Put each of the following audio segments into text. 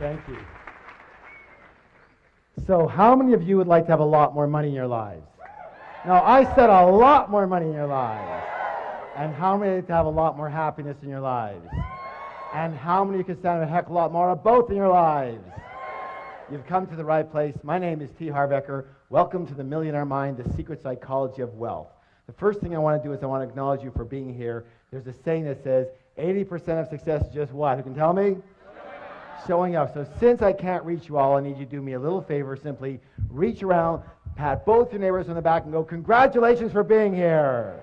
Thank you. So how many of you would like to have a lot more money in your lives? No, I said a lot more money in your lives. And how many would like to have a lot more happiness in your lives? And how many could stand a heck of a lot more of both in your lives? You've come to the right place. My name is T. Harbecker. Welcome to the Millionaire Mind, the secret psychology of wealth. The first thing I want to do is I want to acknowledge you for being here. There's a saying that says 80% of success is just what? Who can tell me? Showing up. So since I can't reach you all, I need you to do me a little favor. Simply reach around, pat both your neighbors on the back and go, congratulations for being here.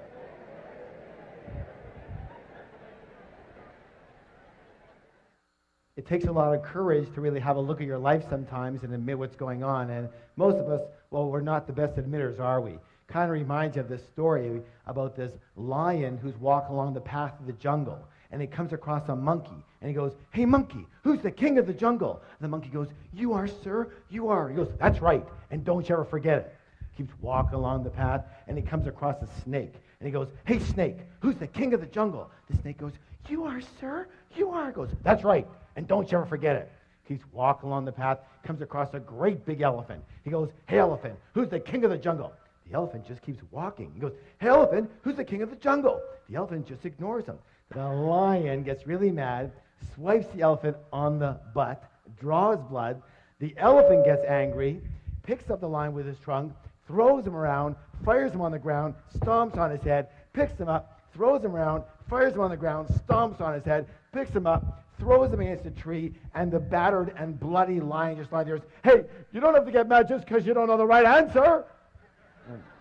It takes a lot of courage to really have a look at your life sometimes and admit what's going on. And most of us, well, we're not the best admitters, are we? Kind of reminds you of this story about this lion who's walking along the path of the jungle. And he comes across a monkey. And he goes, hey, monkey, who's the king of the jungle? And the monkey goes, you are, sir, you are. He goes, that's right, and don't you ever forget it. Keeps walking along the path, and he comes across a snake. And he goes, hey, snake, who's the king of the jungle? The snake goes, you are, sir, you are. He goes, that's right, and don't you ever forget it. Keeps walking along the path, comes across a great big elephant. He goes, hey, elephant, who's the king of the jungle? The elephant just keeps walking. He goes, hey, elephant, who's the king of the jungle? The elephant just ignores him. The lion gets really mad, swipes the elephant on the butt, draws blood. The elephant gets angry, picks up the lion with his trunk, throws him around, fires him on the ground, stomps on his head, picks him up, throws him around, fires him on the ground, stomps on his head, picks him up, throws him against a tree, and the battered and bloody lion just lying there. Hey, you don't have to get mad just because you don't know the right answer.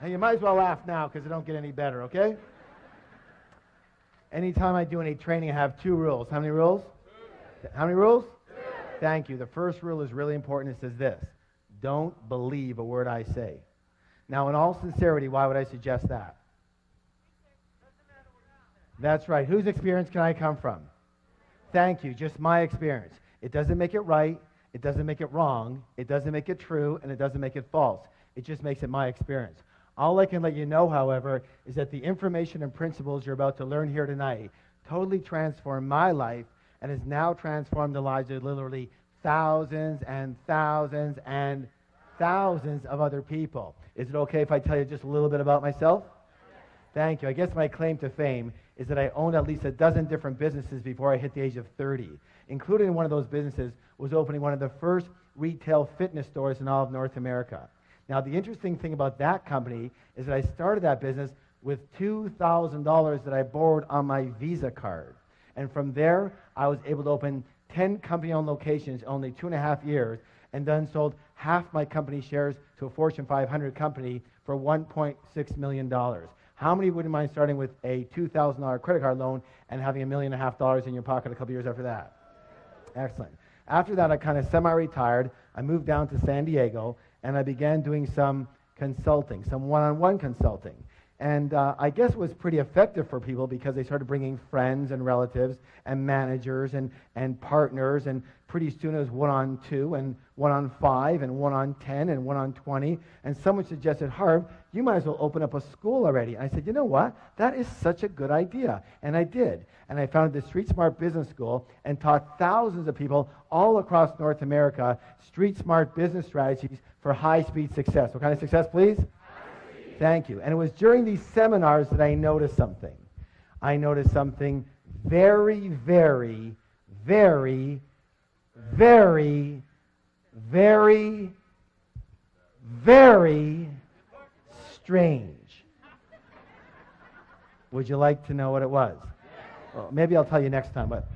And you might as well laugh now because it don't get any better, okay? Anytime I do any training, I have 2 rules. How many rules? 2. How many rules? 2. Thank you. The first rule is really important. It says this: don't believe a word I say. Now, in all sincerity, why would I suggest that? That's right. Whose experience can I come from? Thank you. Just my experience. It doesn't make it right. It doesn't make it wrong. It doesn't make it true. And it doesn't make it false. It just makes it my experience. All I can let you know, however, is that the information and principles you're about to learn here tonight totally transformed my life and has now transformed the lives of literally thousands and thousands and thousands of other people. Is it okay if I tell you just a little bit about myself? Thank you. I guess my claim to fame is that I owned at least a dozen different businesses before I hit the age of 30. Included in one of those businesses was opening one of the first retail fitness stores in all of North America. Now, the interesting thing about that company is that I started that business with $2,000 that I borrowed on my Visa card. And from there, I was able to open 10 company-owned locations in only 2.5 years, and then sold half my company shares to a Fortune 500 company for $1.6 million. How many wouldn't mind starting with a $2,000 credit card loan and having $1.5 million in your pocket a couple years after that? Excellent. After that, I kind of semi-retired. I moved down to San Diego, and I began doing some consulting, some one-on-one consulting. And I guess it was pretty effective for people because they started bringing friends and relatives and managers and partners, and pretty soon it was 1-on-2 and 1-on-5 and 1-on-10 and 1-on-20. And someone suggested, Harv, you might as well open up a school already. And I said, you know what? That is such a good idea. And I did. And I founded the Street Smart Business School and taught thousands of people all across North America street smart business strategies for high-speed success. What kind of success, please? Thank you. And it was during these seminars that I noticed something. I noticed something very, very, very, very, very, very strange. Would you like to know what it was? Well, maybe I'll tell you next time, but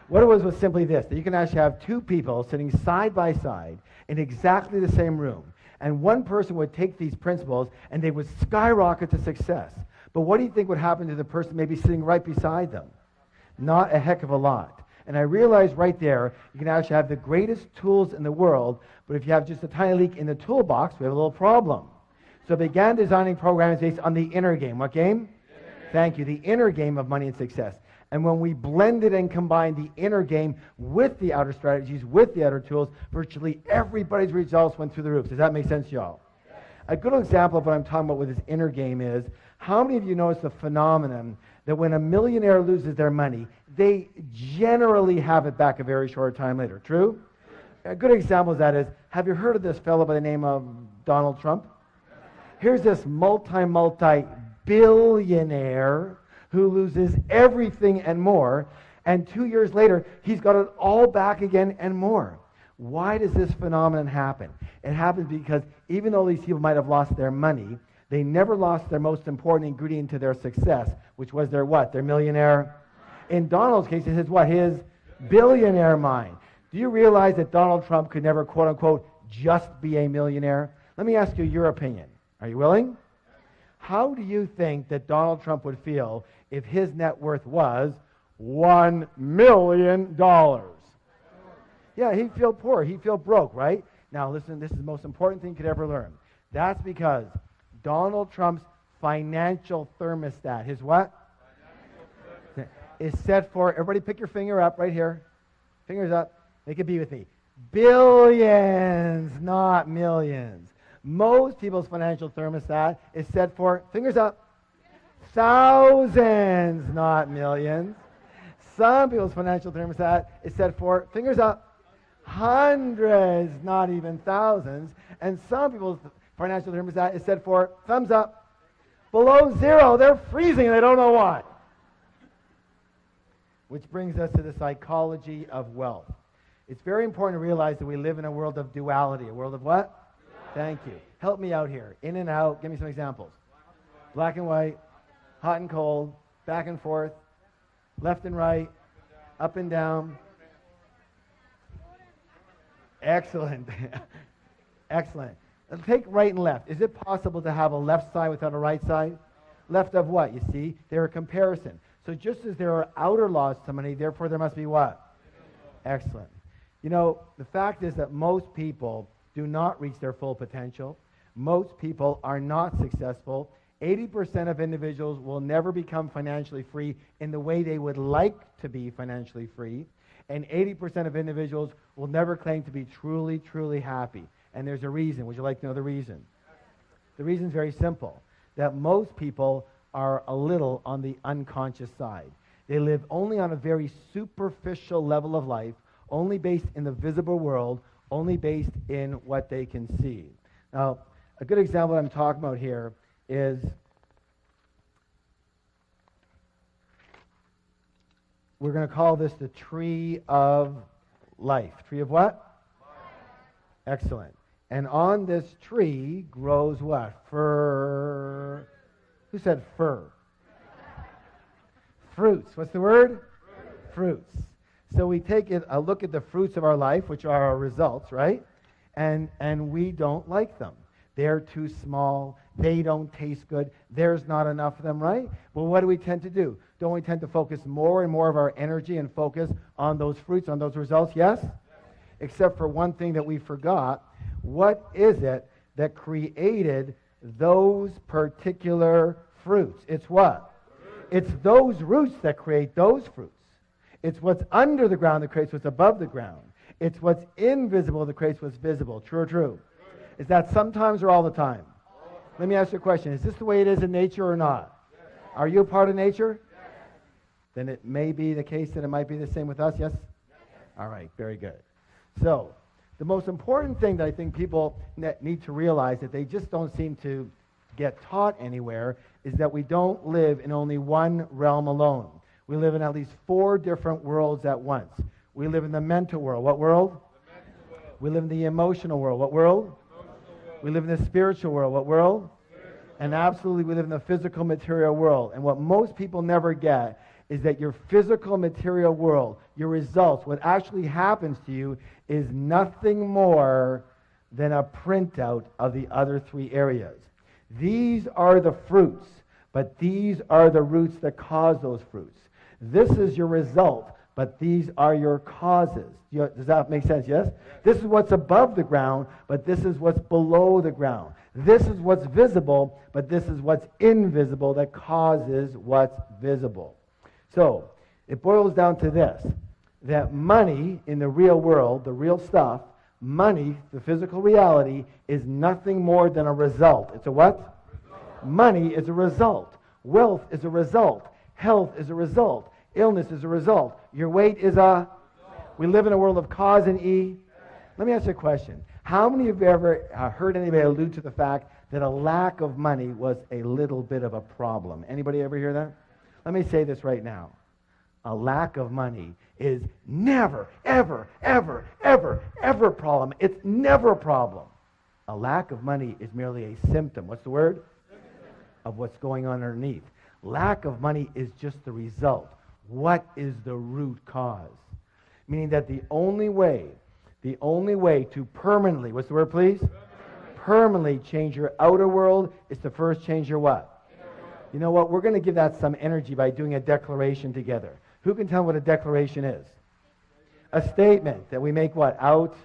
what it was simply this: that you can actually have 2 people sitting side by side in exactly the same room. And one person would take these principles and they would skyrocket to success. But what do you think would happen to the person maybe sitting right beside them? Not a heck of a lot. And I realized right there, you can actually have the greatest tools in the world, but if you have just a tiny leak in the toolbox, we have a little problem. So I began designing programs based on the inner game. What game? Thank you. The inner game of money and success. And when we blended and combined the inner game with the outer strategies, with the outer tools, virtually everybody's results went through the roof. Does that make sense, y'all? A good example of what I'm talking about with this inner game is, how many of you notice the phenomenon that when a millionaire loses their money, they generally have it back a very short time later. True? A good example of that is, have you heard of this fellow by the name of Donald Trump? Here's this multi-billionaire who loses everything and more, and 2 years later, he's got it all back again and more. Why does this phenomenon happen? It happens because even though these people might have lost their money, they never lost their most important ingredient to their success, which was their what? Their millionaire. In Donald's case, it is what? His billionaire mind. Do you realize that Donald Trump could never, quote unquote, just be a millionaire? Let me ask you your opinion. Are you willing? How do you think that Donald Trump would feel if his net worth was $1 million? Yeah, he'd feel poor. He'd feel broke, right? Now, listen, this is the most important thing you could ever learn. That's because Donald Trump's financial thermostat, his what? Is set for, everybody pick your finger up right here. Fingers up. Make it be with me. Billions, not millions. Most people's financial thermostat is set for, fingers up, thousands, not millions. Some people's financial thermostat is set for, fingers up, hundreds, not even thousands. And some people's financial thermostat is set for, thumbs up, below zero. They're freezing and they don't know why. Which brings us to the psychology of wealth. It's very important to realize that we live in a world of duality. A world of what? Thank you. Help me out here. In and out. Give me some examples. Black and white, hot and cold, back and forth, left and right, up and down. Excellent. Excellent. Take right and left. Is it possible to have a left side without a right side? Left of what? You see, they're a comparison. So just as there are outer laws to money, therefore there must be what? Excellent. You know, the fact is that most people do not reach their full potential. Most people are not successful. 80% of individuals will never become financially free in the way they would like to be financially free. And 80% of individuals will never claim to be truly, truly happy. And there's a reason. Would you like to know the reason? The reason is very simple. That most people are a little on the unconscious side. They live only on a very superficial level of life, only based in the visible world, only based in what they can see. Now, a good example I'm talking about here is we're going to call this the tree of life. Tree of what? Life. Excellent. And on this tree grows what? Fir. Who said fir? Fruits. What's the word? Fruits. So we take a look at the fruits of our life, which are our results, right? And we don't like them. They're too small. They don't taste good. There's not enough of them, right? Well, what do we tend to do? Don't we tend to focus more and more of our energy and focus on those fruits, on those results? Yes? Except for one thing that we forgot. What is it that created those particular fruits? It's what? It's those roots that create those fruits. It's what's under the ground that creates what's above the ground. It's what's invisible that creates what's visible. True or true? Is that sometimes or all the time? Let me ask you a question. Is this the way it is in nature or not? Yes. Are you a part of nature? Yes. Then it may be the case that it might be the same with us, yes? Yes. All right, very good. So, the most important thing that I think people need to realize that they just don't seem to get taught anywhere is that we don't live in only one realm alone. We live in at least 4 different worlds at once. We live in the mental world. What world? The mental world. We live in the emotional world. What world? We live in the spiritual world. What world? And absolutely we live in the physical material world. And what most people never get is that your physical material world, your results, what actually happens to you is nothing more than a printout of the other 3 areas. These are the fruits, but these are the roots that cause those fruits. This is your result, but these are your causes. Does that make sense? Yes? This is what's above the ground, but this is what's below the ground. This is what's visible, but this is what's invisible that causes what's visible. So, it boils down to this, that money in the real world, the real stuff, money, the physical reality, is nothing more than a result. It's a what? Result. Money is a result. Wealth is a result. Health is a result. Illness is a result. Your weight is a... We live in a world of cause and E. Let me ask you a question. How many of you ever heard anybody allude to the fact that a lack of money was a little bit of a problem? Anybody ever hear that? Let me say this right now. A lack of money is never, ever, ever, ever, ever a problem. It's never a problem. A lack of money is merely a symptom. What's the word? Of what's going on underneath. Lack of money is just the result. What is the root cause? Meaning that the only way to permanently, what's the word please? Permanently change your outer world is to first change your what? You know what? We're going to give that some energy by doing a declaration together. Who can tell what a declaration is? A statement that we make what? Out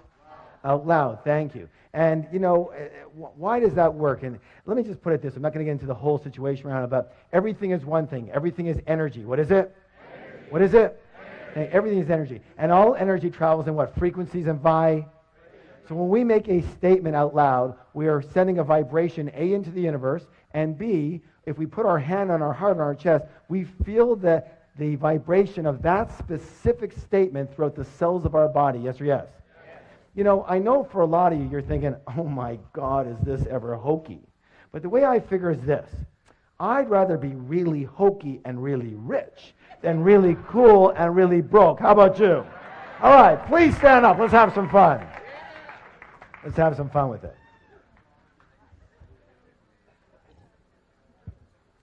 loud. Thank you. And, you know, why does that work? And let me just put it this. I'm not going to get into the whole situation around it, but everything is one thing. Everything is energy. What is it? Energy. What is it? Energy. Everything is energy. And all energy travels in what? Frequencies and So when we make a statement out loud, we are sending a vibration, A, into the universe, and B, if we put our hand on our heart, on our chest, we feel the vibration of that specific statement throughout the cells of our body. Yes or yes? You know, I know for a lot of you, you're thinking, oh my God, is this ever hokey? But the way I figure is this. I'd rather be really hokey and really rich than really cool and really broke. How about you? All right, please stand up. Let's have some fun. Let's have some fun with it.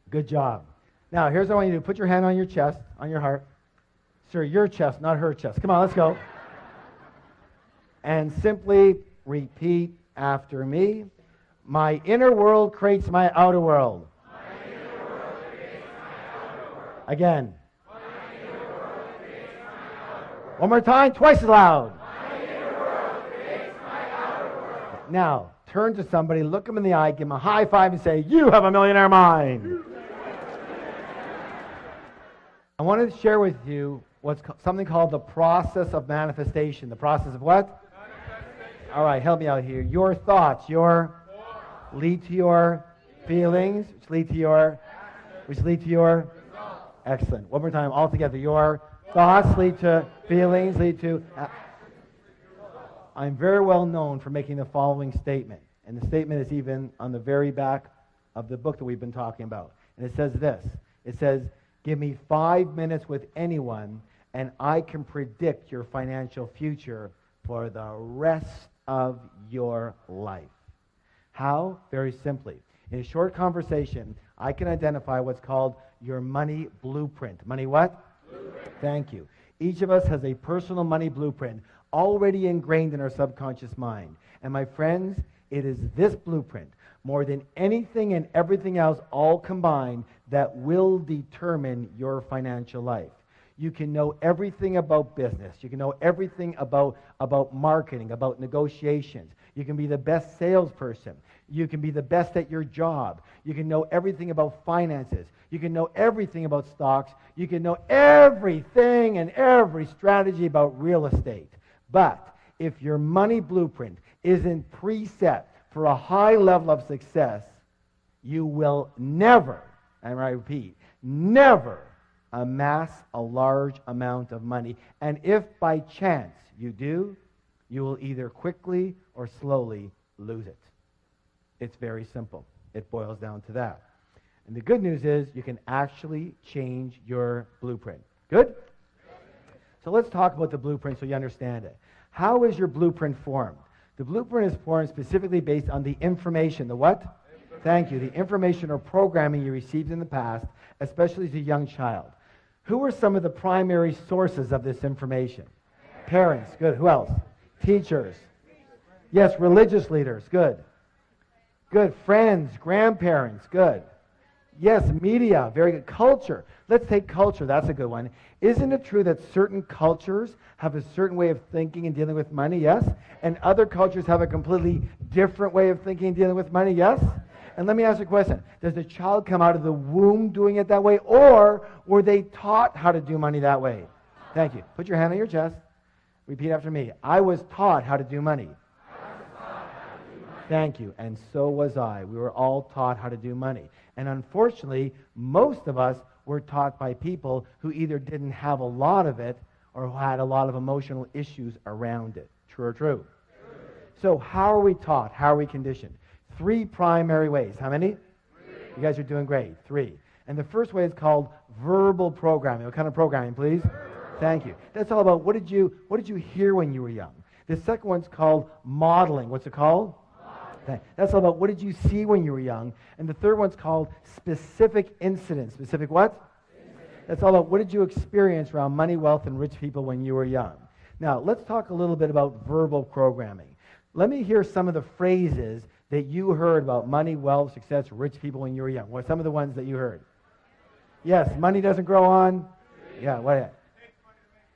Good job. Now, here's what I want you to do. Put your hand on your chest, on your heart. Sir, your chest, not her chest. Come on, let's go. And simply repeat after me. My inner world creates my outer world. My inner world creates my outer world. Again. My inner world creates my outer world. One more time, twice as loud. My inner world creates my outer world. Now, turn to somebody, look them in the eye, give them a high five and say, you have a millionaire mind. I wanted to share with you something called the process of manifestation. The process of what? All right, help me out here. Your thoughts, lead to your feelings, which lead to your excellent. One more time, all together. Your thoughts lead to feelings, lead to. I'm very well known for making the following statement, and the statement is even on the very back of the book that we've been talking about. And it says this. It says, "Give me 5 minutes with anyone, and I can predict your financial future for the rest of your life." How? Very simply. In a short conversation, I can identify what's called your money blueprint. Money what? Blueprint. Thank you. Each of us has a personal money blueprint already ingrained in our subconscious mind. And my friends, it is this blueprint, more than anything and everything else all combined, that will determine your financial life. You can know everything about business. You can know everything about marketing, about negotiations. You can be the best salesperson. You can be the best at your job. You can know everything about finances. You can know everything about stocks. You can know everything and every strategy about real estate. But if your money blueprint isn't preset for a high level of success, you will never, and I repeat, never amass a large amount of money. And if by chance you do, you will either quickly or slowly lose it. It's very simple. It boils down to that. And the good news is you can actually change your blueprint. Good? So let's talk about the blueprint so you understand it. How is your blueprint formed? The blueprint is formed specifically based on the information. The what? Thank you. The information or programming you received in the past, especially as a young child. Who are some of the primary sources of this information? Parents. Good. Who else? Teachers. Yes, religious leaders. Good. Good. Friends, grandparents. Good. Yes, media. Very good. Culture. Let's take culture. That's a good one. Isn't it true that certain cultures have a certain way of thinking and dealing with money? Yes. And other cultures have a completely different way of thinking and dealing with money? Yes. And let me ask you a question. Does the child come out of the womb doing it that way, or were they taught how to do money that way? Thank you. Put your hand on your chest. Repeat after me. I was taught how to do money. Thank you. And so was I. We were all taught how to do money. And unfortunately, most of us were taught by people who either didn't have a lot of it or who had a lot of emotional issues around it. True or true? So how are we taught? How are we conditioned? 3 primary ways. How many? 3. You guys are doing great. 3. And the first way is called verbal programming. What kind of programming, please? Thank you. That's all about what did you hear when you were young. The second one's called modeling. What's it called? Modeling. That's all about what did you see when you were young. And the third one's called specific incidents. Specific what? That's all about what did you experience around money, wealth, and rich people when you were young. Now, let's talk a little bit about verbal programming. Let me hear some of the phrases that you heard about money, wealth, success, rich people when you were young. What are some of the ones that you heard? Yes, money doesn't grow on. Yeah, what?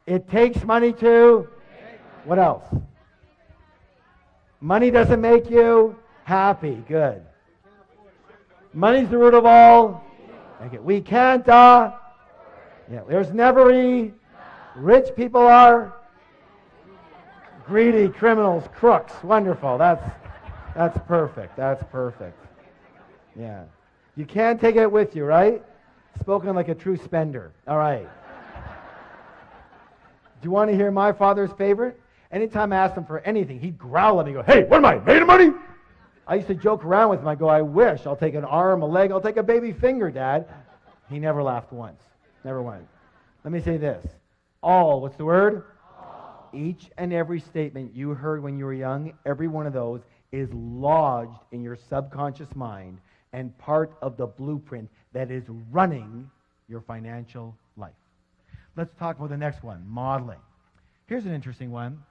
It takes money to. What else? Money doesn't make you happy. Good. Money's the root of all. Okay. We can't. Yeah. There's never rich people are greedy, criminals, crooks. Wonderful. That's perfect. That's perfect. Yeah. You can't take it with you, right? Spoken like a true spender. All right. Do you want to hear my father's favorite? Anytime I asked him for anything, he'd growl at me and go, "Hey, what am I, made of money?" I used to joke around with him. I go, "I wish. I'll take an arm, a leg. I'll take a baby finger, Dad." He never laughed once. Never once. Let me say this. All, what's the word? All. Each and every statement you heard when you were young, every one of those is lodged in your subconscious mind and part of the blueprint that is running your financial life. Let's talk about the next one, modeling. Here's an interesting one.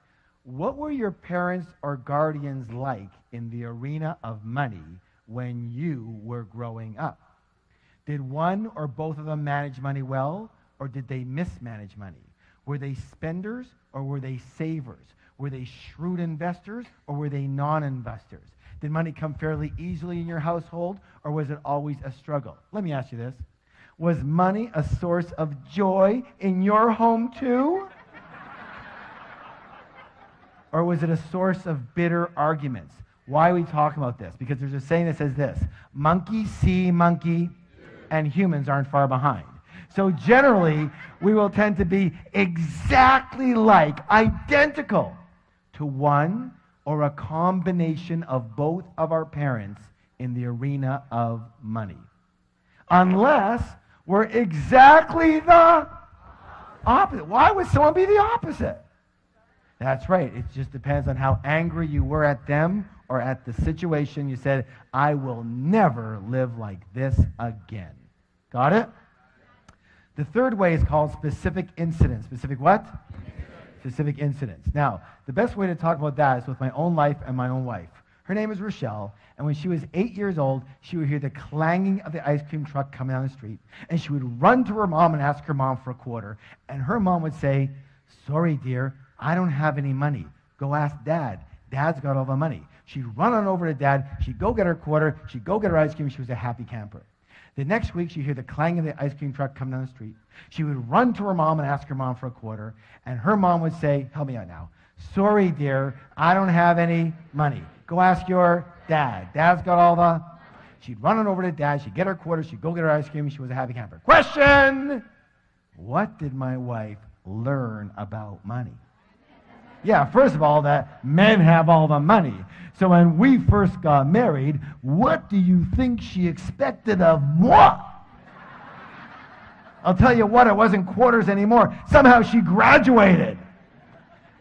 What were your parents or guardians like in the arena of money when you were growing up? Did one or both of them manage money well, or did they mismanage money? Were they spenders or were they savers? Were they shrewd investors or were they non-investors? Did money come fairly easily in your household, or was it always a struggle? Let me ask you this. Was money a source of joy in your home too? Or was it a source of bitter arguments? Why are we talking about this? Because there's a saying that says this: monkey see monkey, and humans aren't far behind. So generally, we will tend to be exactly like, identical to one or a combination of both of our parents in the arena of money. Unless we're exactly the opposite. Why would someone be the opposite? That's right. It just depends on how angry you were at them or at the situation. You said, "I will never live like this again." Got it? The third way is called specific incidents. Specific what? Specific incidents. Now, the best way to talk about that is with my own life and my own wife. Her name is Rochelle, and when she was 8 years old, she would hear the clanging of the ice cream truck coming down the street, and she would run to her mom and ask her mom for a quarter, and her mom would say, "Sorry, dear, I don't have any money. Go ask Dad. Dad's got all the money." She'd run on over to Dad. She'd go get her quarter. She'd go get her ice cream. She was a happy camper. The next week, she'd hear the clang of the ice cream truck come down the street. She would run to her mom and ask her mom for a quarter, and her mom would say, "Help me out now. Sorry, dear, I don't have any money. Go ask your dad. Dad's got all the..." She'd run on over to Dad. She'd get her quarter. She'd go get her ice cream. She was a happy camper. Question! What did my wife learn about money? Yeah, first of all, that men have all the money. So when we first got married, what do you think she expected of moi? I'll tell you what, it wasn't quarters anymore. Somehow she graduated.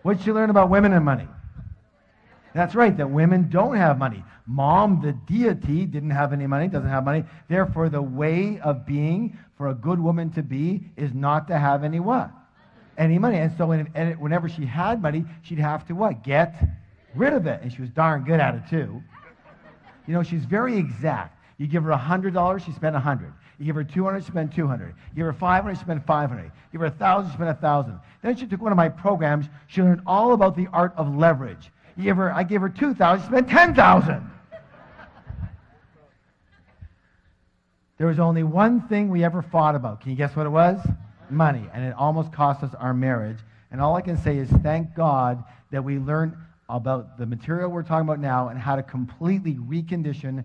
What did she learn about women and money? That's right, that women don't have money. Mom, the deity, didn't have any money, doesn't have money. Therefore, the way of being for a good woman to be is not to have any what? Any money. And so whenever she had money, she'd have to what? Get rid of it. And she was darn good at it too. You know, she's very exact. You give her $100, she spent $100. You give her $200, she spent $200. You give her $500, she spent $500. You give her $1,000, she spent $1,000. Then she took one of my programs. She learned all about the art of leverage. I gave her $2,000, she spent $10,000. There was only one thing we ever fought about. Can you guess what it was? Money. And it almost cost us our marriage. And all I can say is thank God that we learned about the material we're talking about now and how to completely recondition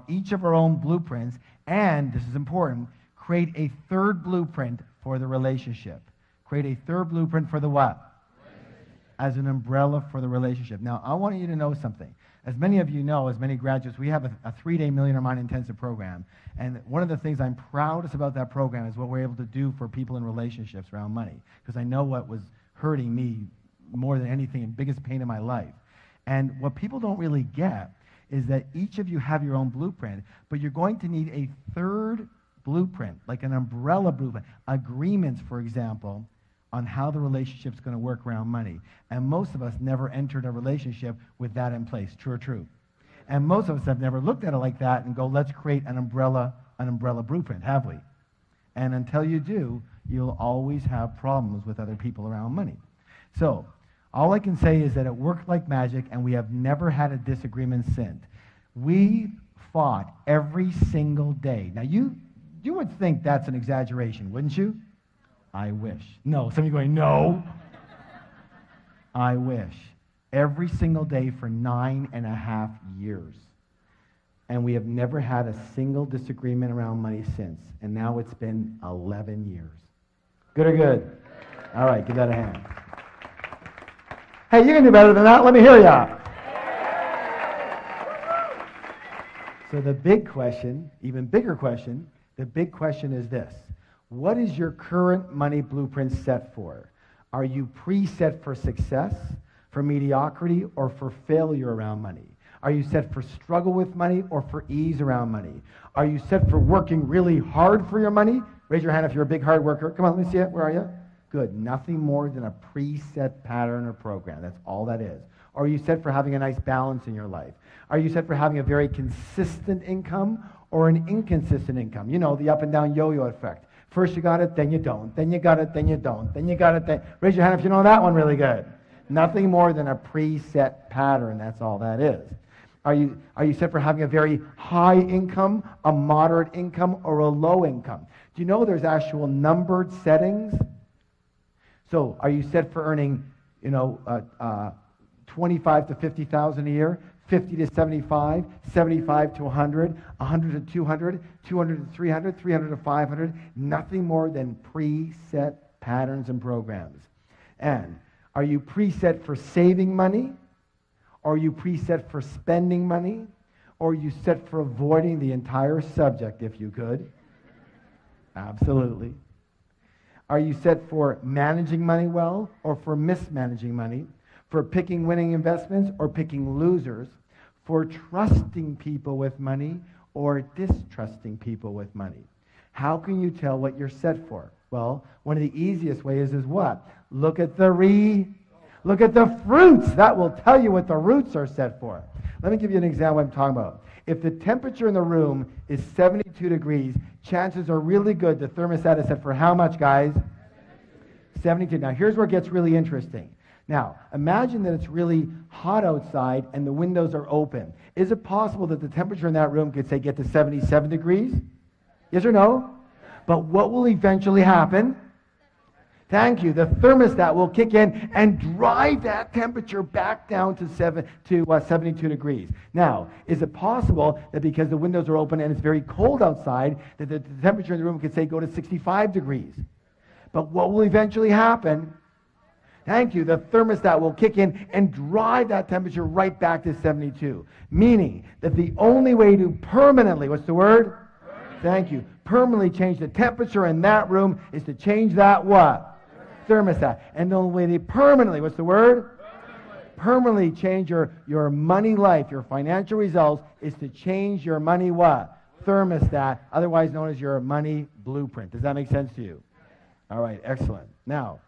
each of our own blueprints, and, this is important, create a third blueprint for the relationship. Create a third blueprint for the what? As an umbrella for the relationship. Now, I want you to know something. As many of you know, as many graduates, we have a 3-day Millionaire Mind Intensive program. And one of the things I'm proudest about that program is what we're able to do for people in relationships around money. Because I know what was hurting me more than anything and biggest pain in my life. And what people don't really get is that each of you have your own blueprint, but you're going to need a third blueprint, like an umbrella blueprint, agreements, for example, on how the relationship's going to work around money. And most of us never entered a relationship with that in place. True or true? And most of us have never looked at it like that and go, let's create an umbrella blueprint, have we? And until you do, you'll always have problems with other people around money. So, all I can say is that it worked like magic, and we have never had a disagreement since. We fought every single day. Now, you would think that's an exaggeration, wouldn't you? I wish. No, some of you going, no. I wish. Every single day for 9.5 years. And we have never had a single disagreement around money since. And now it's been 11 years. Good or good? All right, give that a hand. Hey, you can do better than that. Let me hear ya. So the big question, even bigger question, the big question is this. What is your current money blueprint set for? Are you preset for success, for mediocrity, or for failure around money? Are you set for struggle with money or for ease around money? Are you set for working really hard for your money? Raise your hand if you're a big hard worker. Come on, let me see it. Where are you? Good. Nothing more than a preset pattern or program. That's all that is. Or are you set for having a nice balance in your life? Are you set for having a very consistent income or an inconsistent income? You know, the up and down yo-yo effect. First you got it, then you don't. Then you got it, then you don't. Then you got it, then... Raise your hand if you know that one really good. Nothing more than a preset pattern. That's all that is. Are you set for having a very high income, a moderate income, or a low income? Do you know there's actual numbered settings? So are you set for earning, 25 to 50,000 a year, 50 to 75, 75 to 100, 100 to 200, 200 to 300, 300 to 500? Nothing more than preset patterns and programs. And are you preset for saving money? Or are you preset for spending money? Or are you set for avoiding the entire subject, if you could? Absolutely. Are you set for managing money well or for mismanaging money? For picking winning investments or picking losers? For trusting people with money or distrusting people with money? How can you tell what you're set for? Well, one of the easiest ways is what? Look at the fruits. That will tell you what the roots are set for. Let me give you an example of what I'm talking about. If the temperature in the room is 72 degrees, chances are really good the thermostat is set for how much, guys? 72. Now, here's where it gets really interesting. Now, imagine that it's really hot outside and the windows are open. Is it possible that the temperature in that room could, say, get to 77 degrees? Yes or no? But what will eventually happen? Thank you. The thermostat will kick in and drive that temperature back down to 72 degrees. Now, is it possible that because the windows are open and it's very cold outside, that the temperature in the room could, say, go to 65 degrees? But what will eventually happen? Thank you. The thermostat will kick in and drive that temperature right back to 72. Meaning that the only way to permanently, what's the word? Thank you. Permanently change the temperature in that room is to change that what? Thermostat. And the only way to permanently, what's the word? Permanently change your money life, your financial results, is to change your money what? Thermostat, otherwise known as your money blueprint. Does that make sense to you? All right, excellent. Now,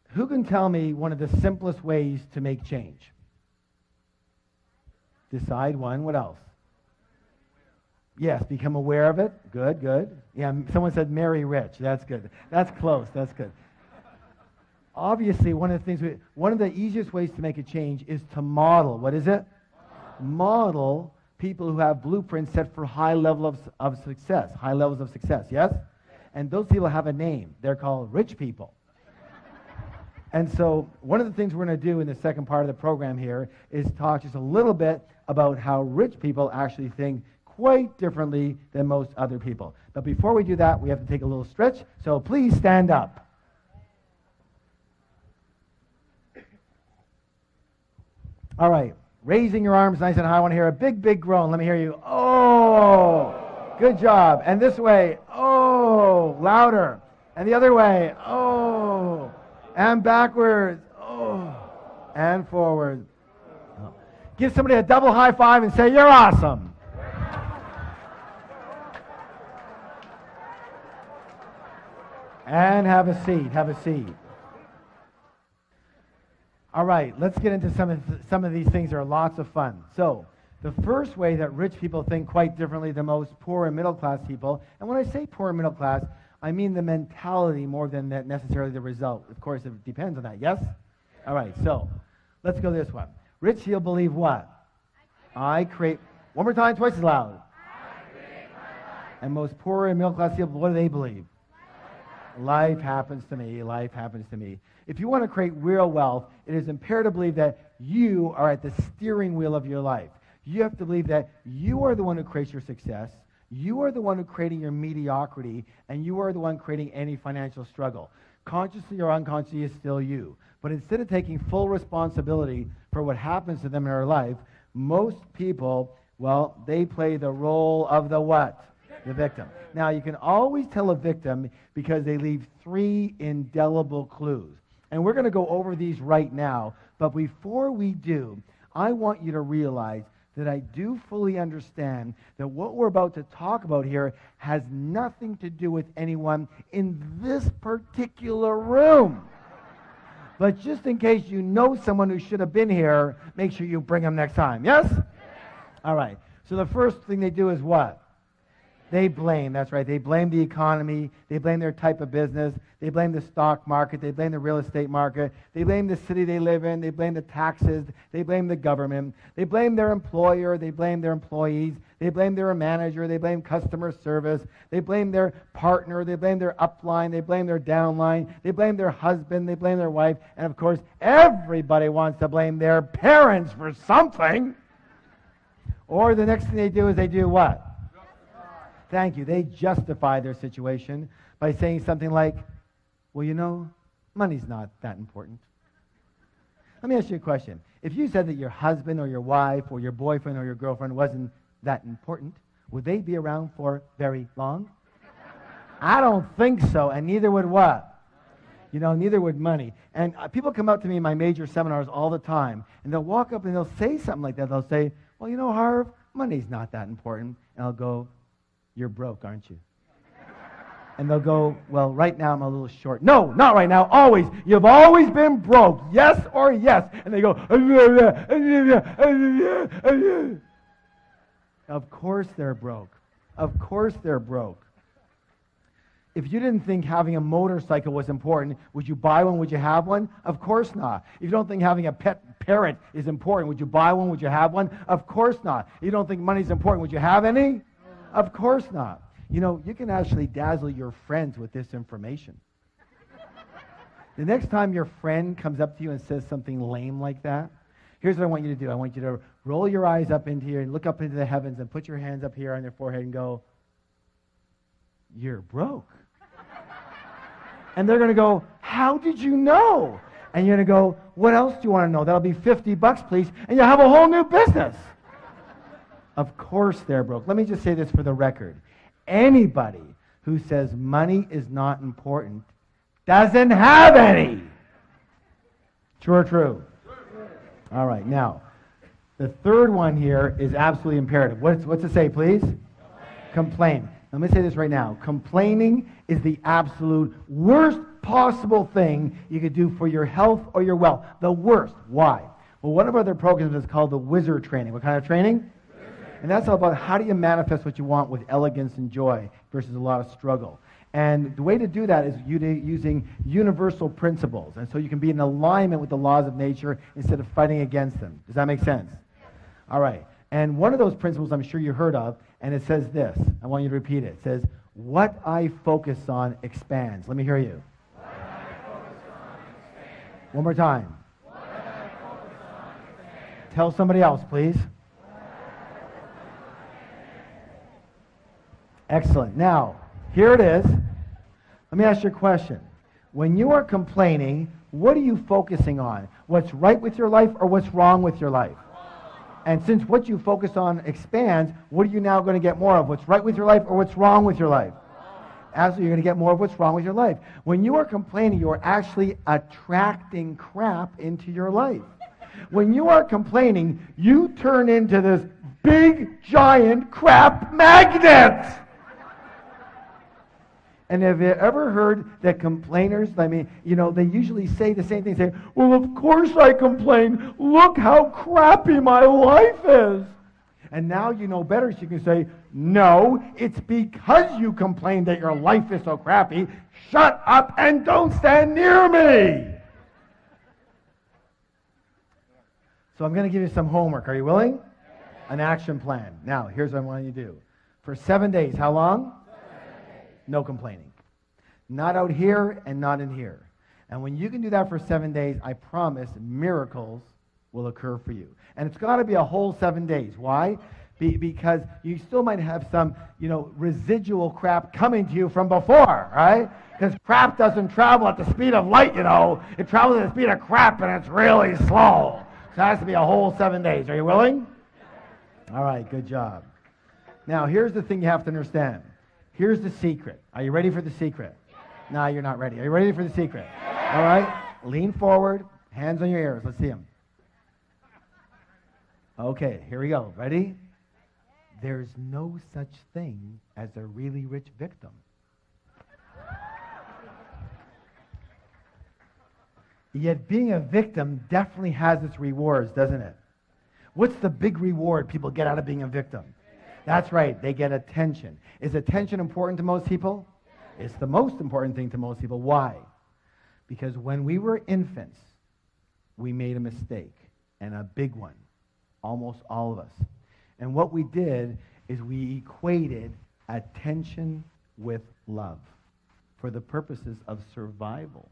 who can tell me one of the simplest ways to make change? Decide one. What else? Yes, become aware of it. Good, good. Yeah, someone said marry rich. That's good. That's close. That's good. Obviously, one of the easiest ways to make a change is to model. What is it? Model people who have blueprints set for high level of success, high levels of success, yes? And those people have a name. They're called rich people. And so one of the things we're going to do in the second part of the program here is talk just a little bit about how rich people actually think quite differently than most other people. But before we do that, we have to take a little stretch. So please stand up. All right. Raising your arms nice and high. I want to hear a big, big groan. Let me hear you. Oh, good job. And this way. Oh, louder. And the other way. Oh. And backwards. Oh. And forward. Oh. Give somebody a double high five and say, you're awesome. And have a seat. Have a seat. All right, let's get into some of these things that are lots of fun. So, the first way that rich people think quite differently than most poor and middle class people, and when I say poor and middle class, I mean the mentality more than necessarily the result. Of course, it depends on that, yes? All right, so let's go this one. Rich people believe what? I create, one more time, twice as loud. I create my life. And most poor and middle class people, what do they believe? Life happens to me. Life happens to me. If you want to create real wealth, it is imperative to believe that you are at the steering wheel of your life. You have to believe that you are the one who creates your success, you are the one who creating your mediocrity, and you are the one creating any financial struggle. Consciously or unconsciously is still you. But instead of taking full responsibility for what happens to them in their life, most people, well, they play the role of the what? The victim. Now, you can always tell a victim because they leave 3 indelible clues. And we're going to go over these right now. But before we do, I want you to realize that I do fully understand that what we're about to talk about here has nothing to do with anyone in this particular room. But just in case you know someone who should have been here, make sure you bring them next time. Yes? All right. So the first thing they do is what? They blame. That's right. They blame the economy. They blame their type of business. They blame the stock market. They blame the real estate market. They blame the city they live in. They blame the taxes. They blame the government. They blame their employer. They blame their employees. They blame their manager. They blame customer service. They blame their partner. They blame their upline. They blame their downline. They blame their husband. They blame their wife. And of course, everybody wants to blame their parents for something. Or the next thing they do is they do what? Thank you. They justify their situation by saying something like, well, you know, money's not that important. Let me ask you a question. If you said that your husband or your wife or your boyfriend or your girlfriend wasn't that important, would they be around for very long? I don't think so, and neither would what? You know, neither would money. And people come up to me in my major seminars all the time, and they'll walk up and they'll say something like that. They'll say, well, you know, Harv, money's not that important. And I'll go, you're broke, aren't you? And they'll go, well, right now I'm a little short. No, not right now, always. You've always been broke, yes or yes. And they go, of course they're broke. Of course they're broke. If you didn't think having a motorcycle was important, would you buy one? Would you have one? Of course not. If you don't think having a pet parrot is important, would you buy one? Would you have one? Of course not. If you don't think money's important, would you have any? Of course not. You know, you can actually dazzle your friends with this information. The next time your friend comes up to you and says something lame like that, here's what I want you to do. I want you to roll your eyes up into here and look up into the heavens and put your hands up here on your forehead and go, you're broke. And they're going to go, how did you know? And you're going to go, what else do you want to know? That'll be $50, please, and you'll have a whole new business. Of course they're broke. Let me just say this for the record. Anybody who says money is not important doesn't have any. True or true? All right, now, the third one here is absolutely imperative. What's it say, please? Complain. Let me say this right now. Complaining is the absolute worst possible thing you could do for your health or your wealth. The worst. Why? Well, one of our other programs is called the Wizard Training. What kind of training? And that's all about how do you manifest what you want with elegance and joy versus a lot of struggle. And the way to do that is using universal principles. And so you can be in alignment with the laws of nature instead of fighting against them. Does that make sense? All right. And one of those principles I'm sure you heard of, and it says this. I want you to repeat it. It says, what I focus on expands. Let me hear you. One more time. Tell somebody else, please. Excellent. Now, here it is. Let me ask you a question. When you are complaining, what are you focusing on? What's right with your life or what's wrong with your life? And since what you focus on expands, what are you now going to get more of? What's right with your life or what's wrong with your life? Absolutely, you're going to get more of what's wrong with your life. When you are complaining, you are actually attracting crap into your life. When you are complaining, you turn into this big, giant crap magnet. And have you ever heard that complainers, they usually say the same thing. Say, well, of course I complain. Look how crappy my life is. And now you know better, so you can say, no, it's because you complain that your life is so crappy. Shut up and don't stand near me. So I'm going to give you some homework. Are you willing? An action plan. Now, here's what I want you to do. For 7 days, how long? No complaining. Not out here and not in here. And when you can do that for 7 days, I promise miracles will occur for you. And it's got to be a whole 7 days. Why? Because you still might have some, residual crap coming to you from before, right? Because crap doesn't travel at the speed of light, It travels at the speed of crap, and it's really slow. So it has to be a whole 7 days. Are you willing? All right, good job. Now, here's the thing you have to understand. Here's the secret. Are you ready for the secret? No, you're not ready. Are you ready for the secret? All right. Lean forward. Hands on your ears. Let's see them. Okay, here we go. Ready? There's no such thing as a really rich victim. Yet being a victim definitely has its rewards, doesn't it? What's the big reward people get out of being a victim? That's right, they get attention. Is attention important to most people? It's the most important thing to most people. Why? Because when we were infants, we made a mistake, and a big one, almost all of us. And what we did is we equated attention with love for the purposes of survival.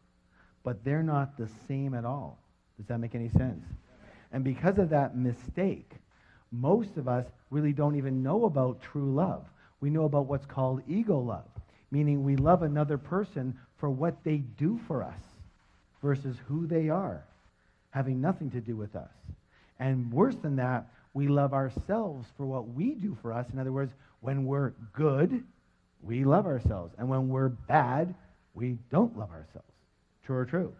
But they're not the same at all. Does that make any sense? And because of that mistake, most of us really don't even know about true love. We know about what's called ego love, meaning we love another person for what they do for us versus who they are, having nothing to do with us. And worse than that, we love ourselves for what we do for us. In other words, when we're good, we love ourselves. And when we're bad, we don't love ourselves. True or true?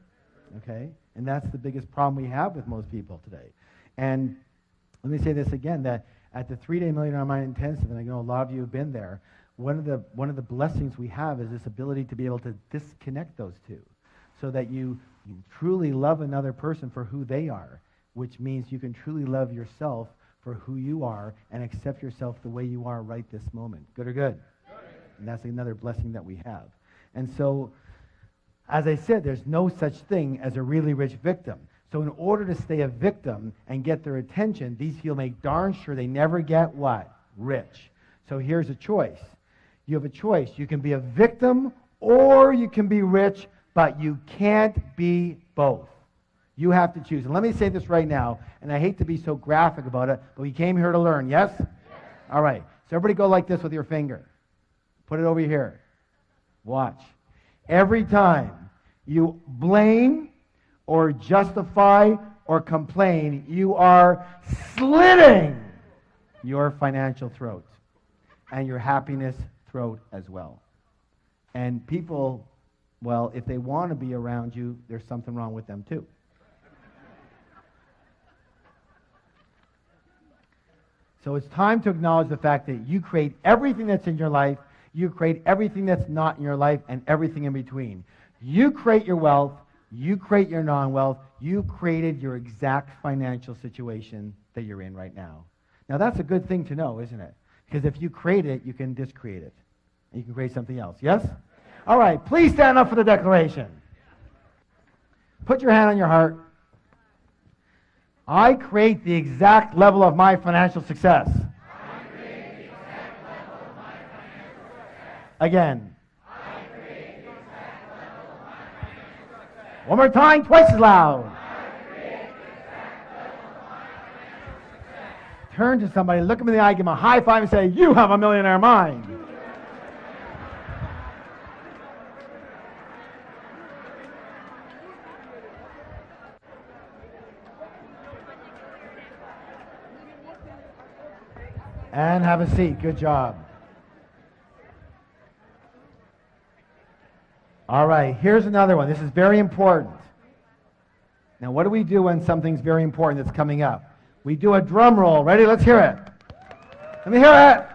Okay? And that's the biggest problem we have with most people today. And let me say this again, that at the 3-day Million Dollar Mind Intensive, and I know a lot of you have been there, one of the blessings we have is this ability to be able to disconnect those two so that you truly love another person for who they are, which means you can truly love yourself for who you are and accept yourself the way you are right this moment. Good or good? And that's another blessing that we have. And so, as I said, there's no such thing as a really rich victim. So in order to stay a victim and get their attention, these people make darn sure they never get what? Rich. So here's a choice. You have a choice. You can be a victim or you can be rich, but you can't be both. You have to choose. And let me say this right now, and I hate to be so graphic about it, but we came here to learn, yes? Yes. All right. So everybody go like this with your finger. Put it over here. Watch. Every time you blame or justify or complain, you are slitting your financial throat and your happiness throat as well. And people, well, if they want to be around you, there's something wrong with them too. So it's time to acknowledge the fact that you create everything that's in your life, you create everything that's not in your life, and everything in between. You create your wealth, you create your non-wealth, you created your exact financial situation that you're in right now. Now that's a good thing to know, isn't it? Because if you create it, you can discreate it. And you can create something else. Yes? All right, please stand up for the declaration. Put your hand on your heart. I create the exact level of my financial success. I create the exact level of my financial success. Again. I create the exact level of my financial success. One more time, twice as loud. Turn to somebody, look them in the eye, give them a high five, and say, you have a millionaire mind. And have a seat. Good job. All right, here's another one. This is very important. Now, what do we do when something's very important that's coming up? We do a drum roll. Ready? Let's hear it. Let me hear it.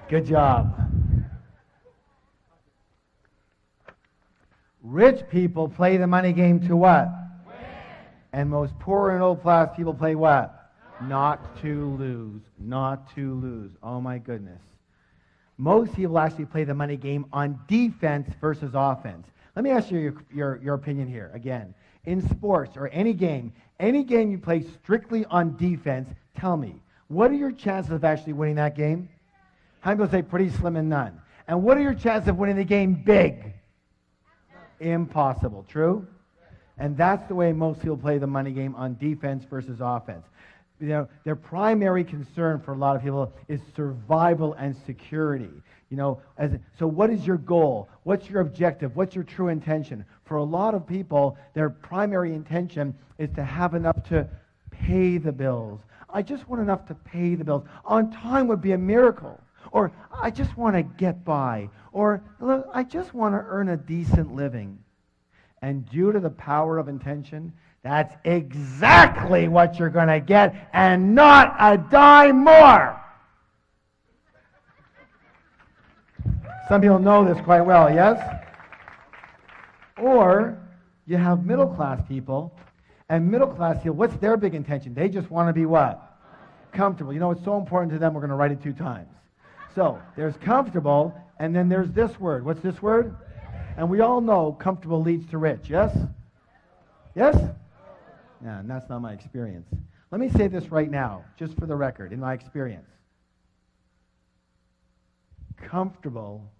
Good job. Rich people play the money game to what? Win. And most poor and old class people play what? Not to lose. Not to lose. Oh my goodness. Most people actually play the money game on defense versus offense. Let me ask you your opinion here. Again, in sports or any game you play strictly on defense, tell me, what are your chances of actually winning that game? How many people say pretty slim and none? And what are your chances of winning the game big? Impossible. True? And that's the way most people play the money game on defense versus offense. You know, their primary concern for a lot of people is survival and security. You know, so what is your goal? What's your objective? What's your true intention? For a lot of people, their primary intention is to have enough to pay the bills. I just want enough to pay the bills. On time would be a miracle. Or I just want to get by. Or I just want to earn a decent living. And due to the power of intention, that's exactly what you're going to get, and not a dime more. Some people know this quite well, yes? Or you have middle-class people, and middle-class people, what's their big intention? They just want to be what? Comfortable. You know, it's so important to them, we're going to write it 2 times. So, there's comfortable, and then there's this word. What's this word? And we all know comfortable leads to rich, yes? Yes? Yeah, and that's not my experience. Let me say this right now, just for the record, in my experience. Comfortable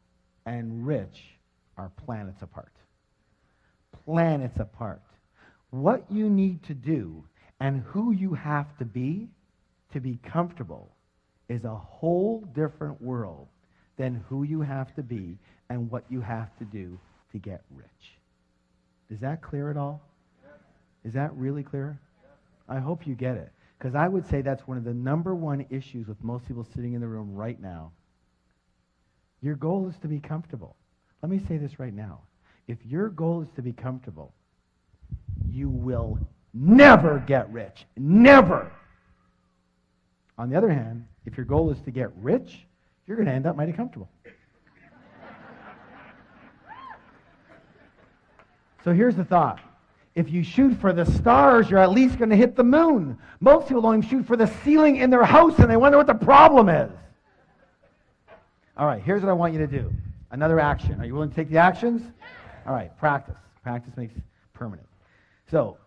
and rich are planets apart. Planets apart. What you need to do and who you have to be comfortable is a whole different world than who you have to be and what you have to do to get rich. Is that clear at all? Is that really clear? I hope you get it. Because I would say that's one of the number one issues with most people sitting in the room right now. Your goal is to be comfortable. Let me say this right now. If your goal is to be comfortable, you will never get rich. Never. On the other hand, if your goal is to get rich, you're going to end up mighty comfortable. So here's the thought. If you shoot for the stars, you're at least going to hit the moon. Most people don't even shoot for the ceiling in their house, and they wonder what the problem is. All right, here's what I want you to do. Another action. Are you willing to take the actions? All right, practice. Practice makes permanent. So,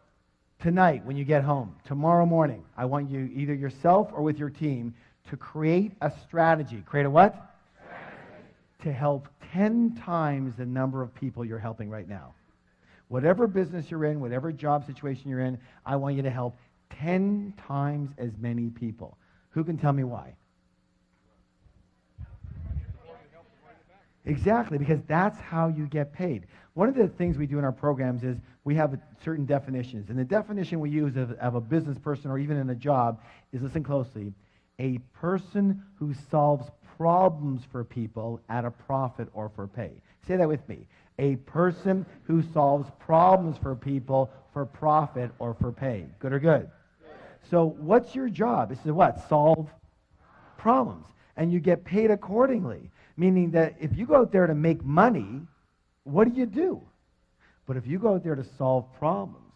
tonight when you get home, tomorrow morning, I want you, either yourself or with your team, to create a strategy. Create a what? Strategy. To help 10 times the number of people you're helping right now. Whatever business you're in, whatever job situation you're in, I want you to help 10 times as many people. Who can tell me why? Exactly, because that's how you get paid. One of the things we do in our programs is we have certain definitions. And the definition we use of a business person or even in a job is, listen closely, a person who solves problems for people at a profit or for pay. Say that with me. A person who solves problems for people for profit or for pay. Good or good? So what's your job? This is what? Solve problems. And you get paid accordingly. Meaning that if you go out there to make money, what do? But if you go out there to solve problems,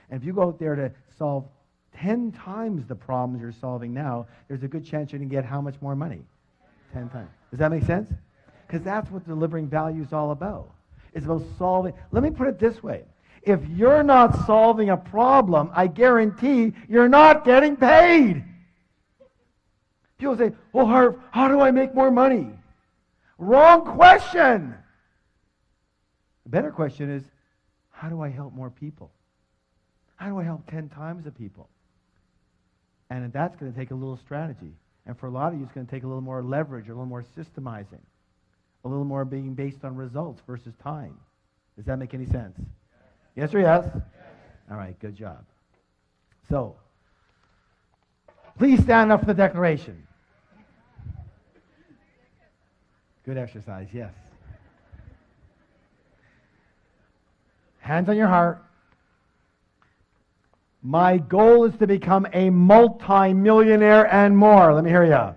and if you go out there to solve 10 times the problems you're solving now, there's a good chance you're going to get how much more money? 10 times. Does that make sense? Because that's what delivering value is all about. It's about solving. Let me put it this way. If you're not solving a problem, I guarantee you're not getting paid. People say, well, Harv, how do I make more money? Wrong question. The better question is, how do I help more people? How do I help 10 times the people? And that's going to take a little strategy. And for a lot of you, it's going to take a little more leverage, a little more systemizing, a little more being based on results versus time. Does that make any sense? Yes or yes? All right, good job. So, please stand up for the declaration. Good exercise, yes. Hands on your heart. My goal is to become a multi-millionaire and more. Let me hear you.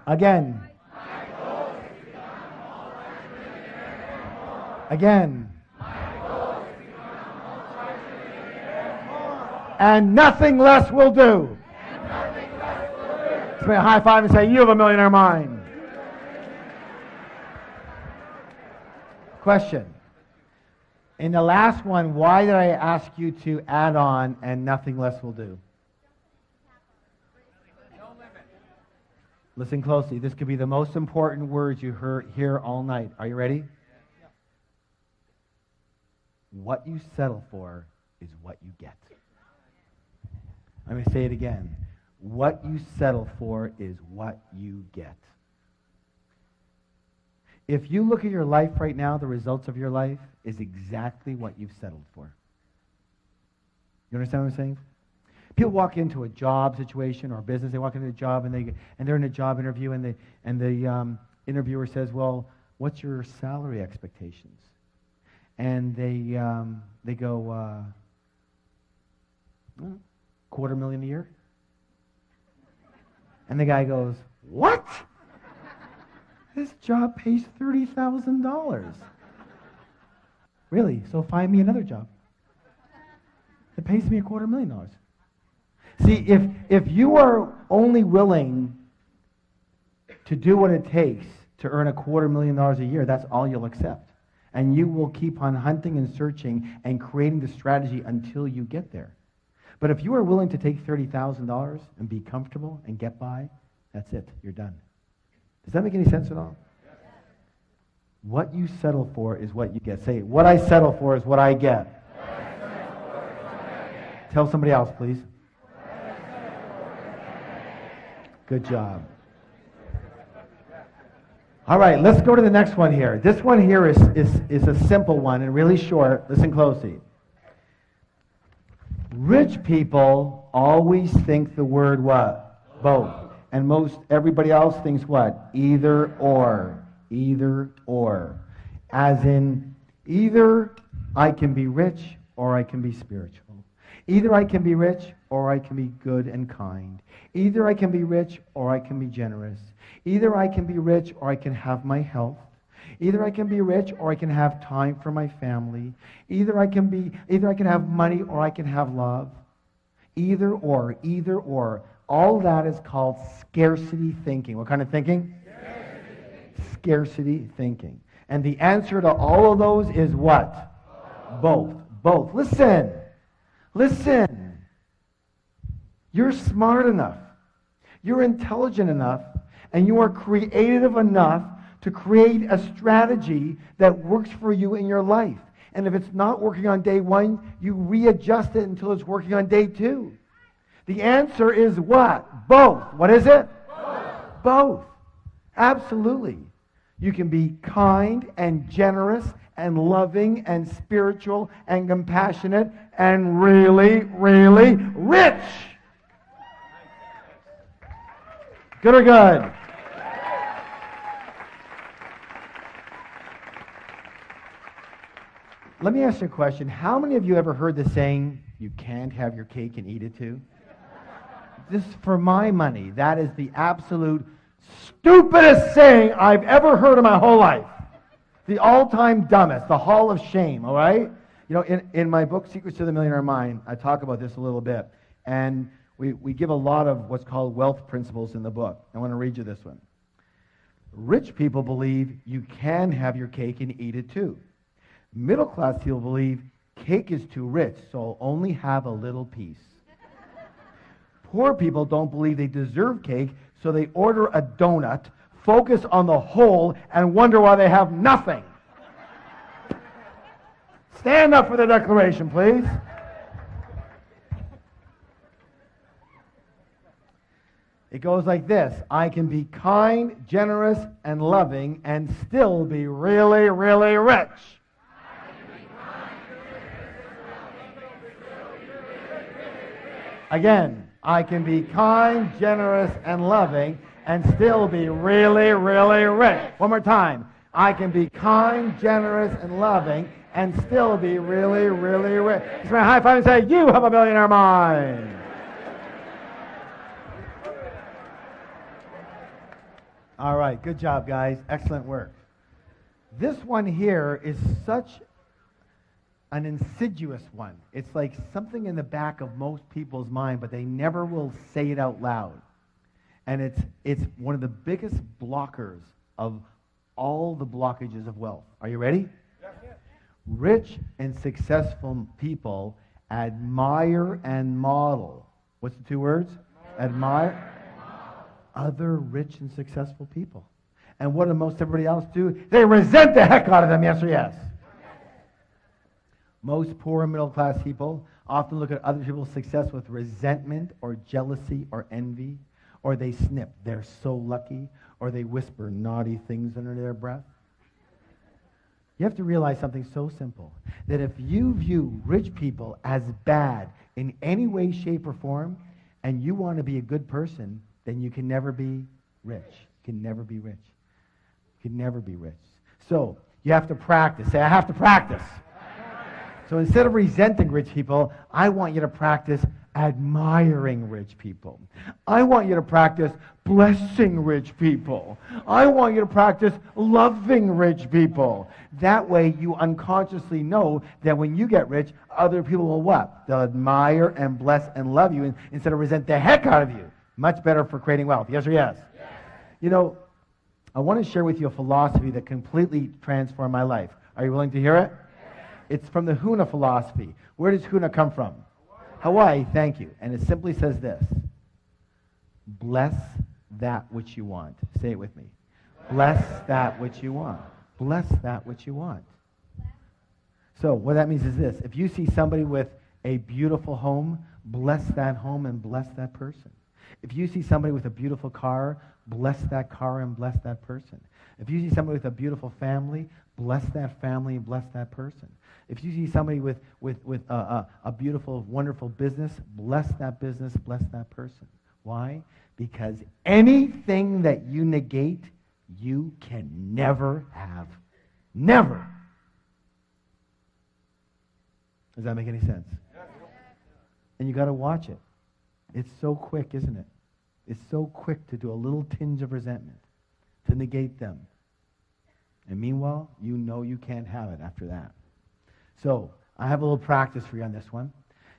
Again. Again. And nothing less will do. Give me a high five and say, you have a millionaire mind. Question. In the last one, why did I ask you to add on and nothing less will do? Listen closely. This could be the most important words you hear all night. Are you ready? What you settle for is what you get. I'm going to say it again. What you settle for is what you get. If you look at your life right now, the results of your life is exactly what you've settled for. You understand what I'm saying? People walk into a job situation or a business. They walk into a job and they're in a job interview and the interviewer says, "Well, what's your salary expectations?" And they go, $250,000 a year. And the guy goes, "What? This job pays $30,000. Really? So find me another job that pays me $250,000. See, if you are only willing to do what it takes to earn $250,000 a year, that's all you'll accept. And you will keep on hunting and searching and creating the strategy until you get there. But if you are willing to take $30,000 and be comfortable and get by, that's it. You're done. Does that make any sense at all? What you settle for is what you get. Say, what I settle for is what I get. Tell somebody else, please. Good job. All right, let's go to the next one here. This one here is a simple one and really short. Listen closely. Rich people always think the word what? Both. And most everybody else thinks what? Either or. Either or. As in, either I can be rich or I can be spiritual. Either I can be rich or I can be good and kind. Either I can be rich or I can be generous. Either I can be rich or I can have my health. Either I can be rich or I can have time for my family. Either I can have money or I can have love. Either or. All that is called scarcity thinking. What kind of thinking? Scarcity thinking. And the answer to all of those is what? Both. Both. Listen. You're smart enough. You're intelligent enough. And you are creative enough to create a strategy that works for you in your life. And if it's not working on day one, you readjust it until it's working on day two. The answer is what? Both. What is it? Both. Absolutely. You can be kind and generous and loving and spiritual and compassionate and really, really rich. Good or good? Let me ask you a question. How many of you ever heard the saying, you can't have your cake and eat it too? This, for my money, that is the absolute stupidest saying I've ever heard in my whole life. The all-time dumbest, the hall of shame, all right? You know, in my book, Secrets to the Millionaire Mind, I talk about this a little bit. And we give a lot of what's called wealth principles in the book. I want to read you this one. Rich people believe you can have your cake and eat it too. Middle class people believe cake is too rich, so I'll only have a little piece. Poor people don't believe they deserve cake, so they order a donut, focus on the hole, and wonder why they have nothing. Stand up for the declaration, please. It goes like this. I can be kind, generous, and loving and still be really, really rich. Again, I can be kind, generous, and loving and still be really, really rich. One more time. I can be kind, generous, and loving and still be really, really rich. Give me a high five and say, you have a millionaire mind. All right, good job, guys. Excellent work. This one here is such an insidious one. It's like something in the back of most people's mind, but they never will say it out loud. And it's one of the biggest blockers of all the blockages of wealth. Are you ready? Yes. Rich and successful people admire and model. What's the two words? Admire. Other rich and successful people. And what do most everybody else do? They resent the heck out of them, yes or yes? Most poor and middle class people often look at other people's success with resentment or jealousy or envy, or they snip, they're so lucky, or they whisper naughty things under their breath. You have to realize something so simple, that if you view rich people as bad in any way, shape, or form, and you want to be a good person, then you can never be rich. You can never be rich. You can never be rich. So you have to practice. Say, I have to practice. So instead of resenting rich people, I want you to practice admiring rich people. I want you to practice blessing rich people. I want you to practice loving rich people. That way you unconsciously know that when you get rich, other people will what? They'll admire and bless and love you instead of resent the heck out of you. Much better for creating wealth. Yes or yes? Yes. You know, I want to share with you a philosophy that completely transformed my life. Are you willing to hear it? Yes. It's from the Huna philosophy. Where does Huna come from? Hawaii, thank you. And it simply says this. Bless that which you want. Say it with me. Bless that which you want. Bless that which you want. So what that means is this. If you see somebody with a beautiful home, bless that home and bless that person. If you see somebody with a beautiful car, bless that car and bless that person. If you see somebody with a beautiful family, bless that family and bless that person. If you see somebody with a beautiful, wonderful business, bless that business, bless that person. Why? Because anything that you negate, you can never have. Never. Does that make any sense? And you got to watch it. It's so quick, isn't it? It's so quick to do a little tinge of resentment, to negate them. And meanwhile, you know you can't have it after that. So, I have a little practice for you on this one.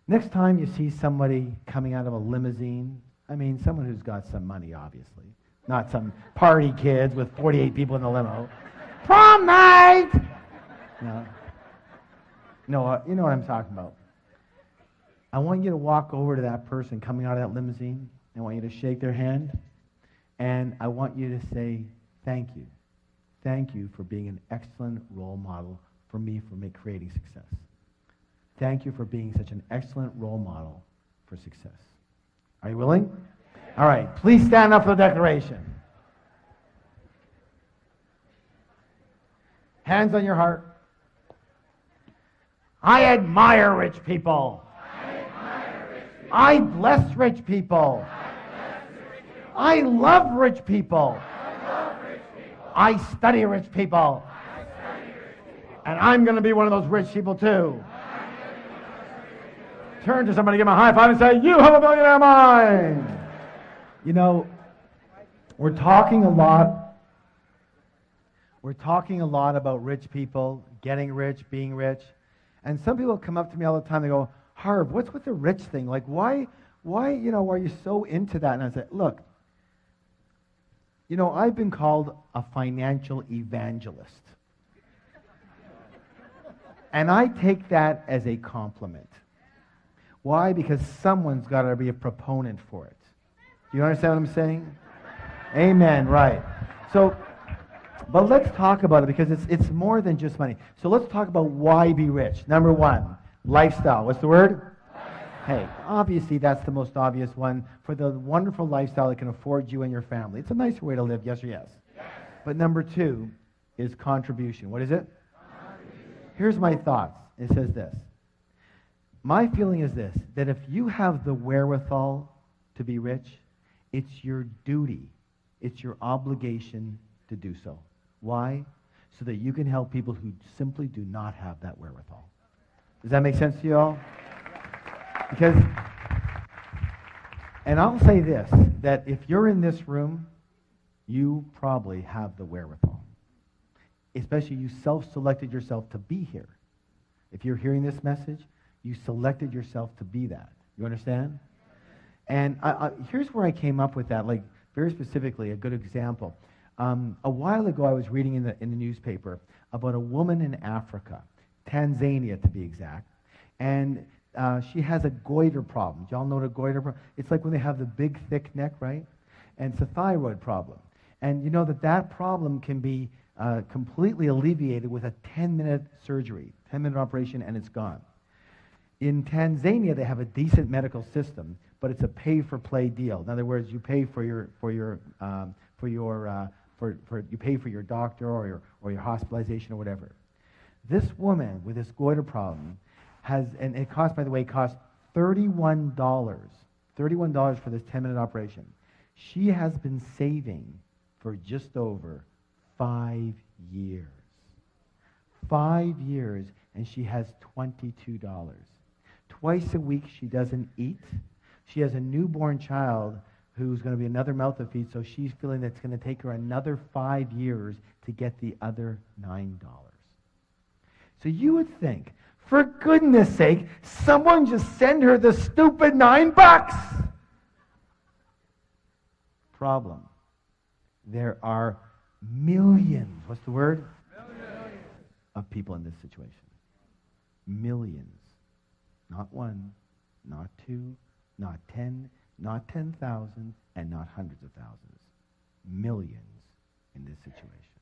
Next time you see somebody coming out of a limousine, I mean, someone who's got some money, obviously. Not some party kids with 48 people in the limo. Prom night! No, you know what I'm talking about. I want you to walk over to that person coming out of that limousine. I want you to shake their hand. And I want you to say, thank you. Thank you for being an excellent role model for me for creating success. Thank you for being such an excellent role model for success. Are you willing? All right. Please stand up for the declaration. Hands on your heart. I admire rich people. I bless rich people. I love rich people. I study rich people. And I'm going to be one of those rich people too. Turn to somebody, give them a high five and say, you have a millionaire mind. You know, we're talking a lot about rich people, getting rich, being rich. And some people come up to me all the time, they go, Harv, what's with the rich thing? Like, why, are you so into that? And I said, look, I've been called a financial evangelist. And I take that as a compliment. Why? Because someone's got to be a proponent for it. Do you understand what I'm saying? Amen, right. So, but let's talk about it because it's more than just money. So let's talk about why be rich. Number one, lifestyle. What's the word? Hey, obviously that's the most obvious one for the wonderful lifestyle that can afford you and your family. It's a nicer way to live, yes or yes? Yes. But number two is contribution. What is it? Here's my thoughts. It says this. My feeling is this, that if you have the wherewithal to be rich, it's your duty, it's your obligation to do so. Why? So that you can help people who simply do not have that wherewithal. Does that make sense to you all? Because, and I'll say this, that if you're in this room, you probably have the wherewithal. Especially you self-selected yourself to be here. If you're hearing this message, you selected yourself to be that. You understand? And here's where I came up with that, like very specifically, a good example. A while ago, I was reading in the newspaper about a woman in Africa, Tanzania to be exact, and she has a goiter problem. Do y'all know what a goiter problem? It's like when they have the big, thick neck, right? And it's a thyroid problem. And you know that problem can be completely alleviated with a 10-minute surgery, 10-minute operation, and it's gone. In Tanzania, they have a decent medical system, but it's a pay-for-play deal. In other words, you pay for your doctor or your hospitalization or whatever. This woman with this goiter problem and it costs, by the way, $31 for this 10-minute operation. She has been saving for just over 5 years. 5 years, and she has $22. Twice a week she doesn't eat. She has a newborn child who's going to be another mouth to feed, so she's feeling that it's going to take her another 5 years to get the other $9. So you would think, for goodness sake, someone just send her the stupid $9. Problem. There are millions, what's the word? Millions. Of people in this situation. Millions. Not one, not two, not 10, not 10,000, and not hundreds of thousands. Millions in this situation.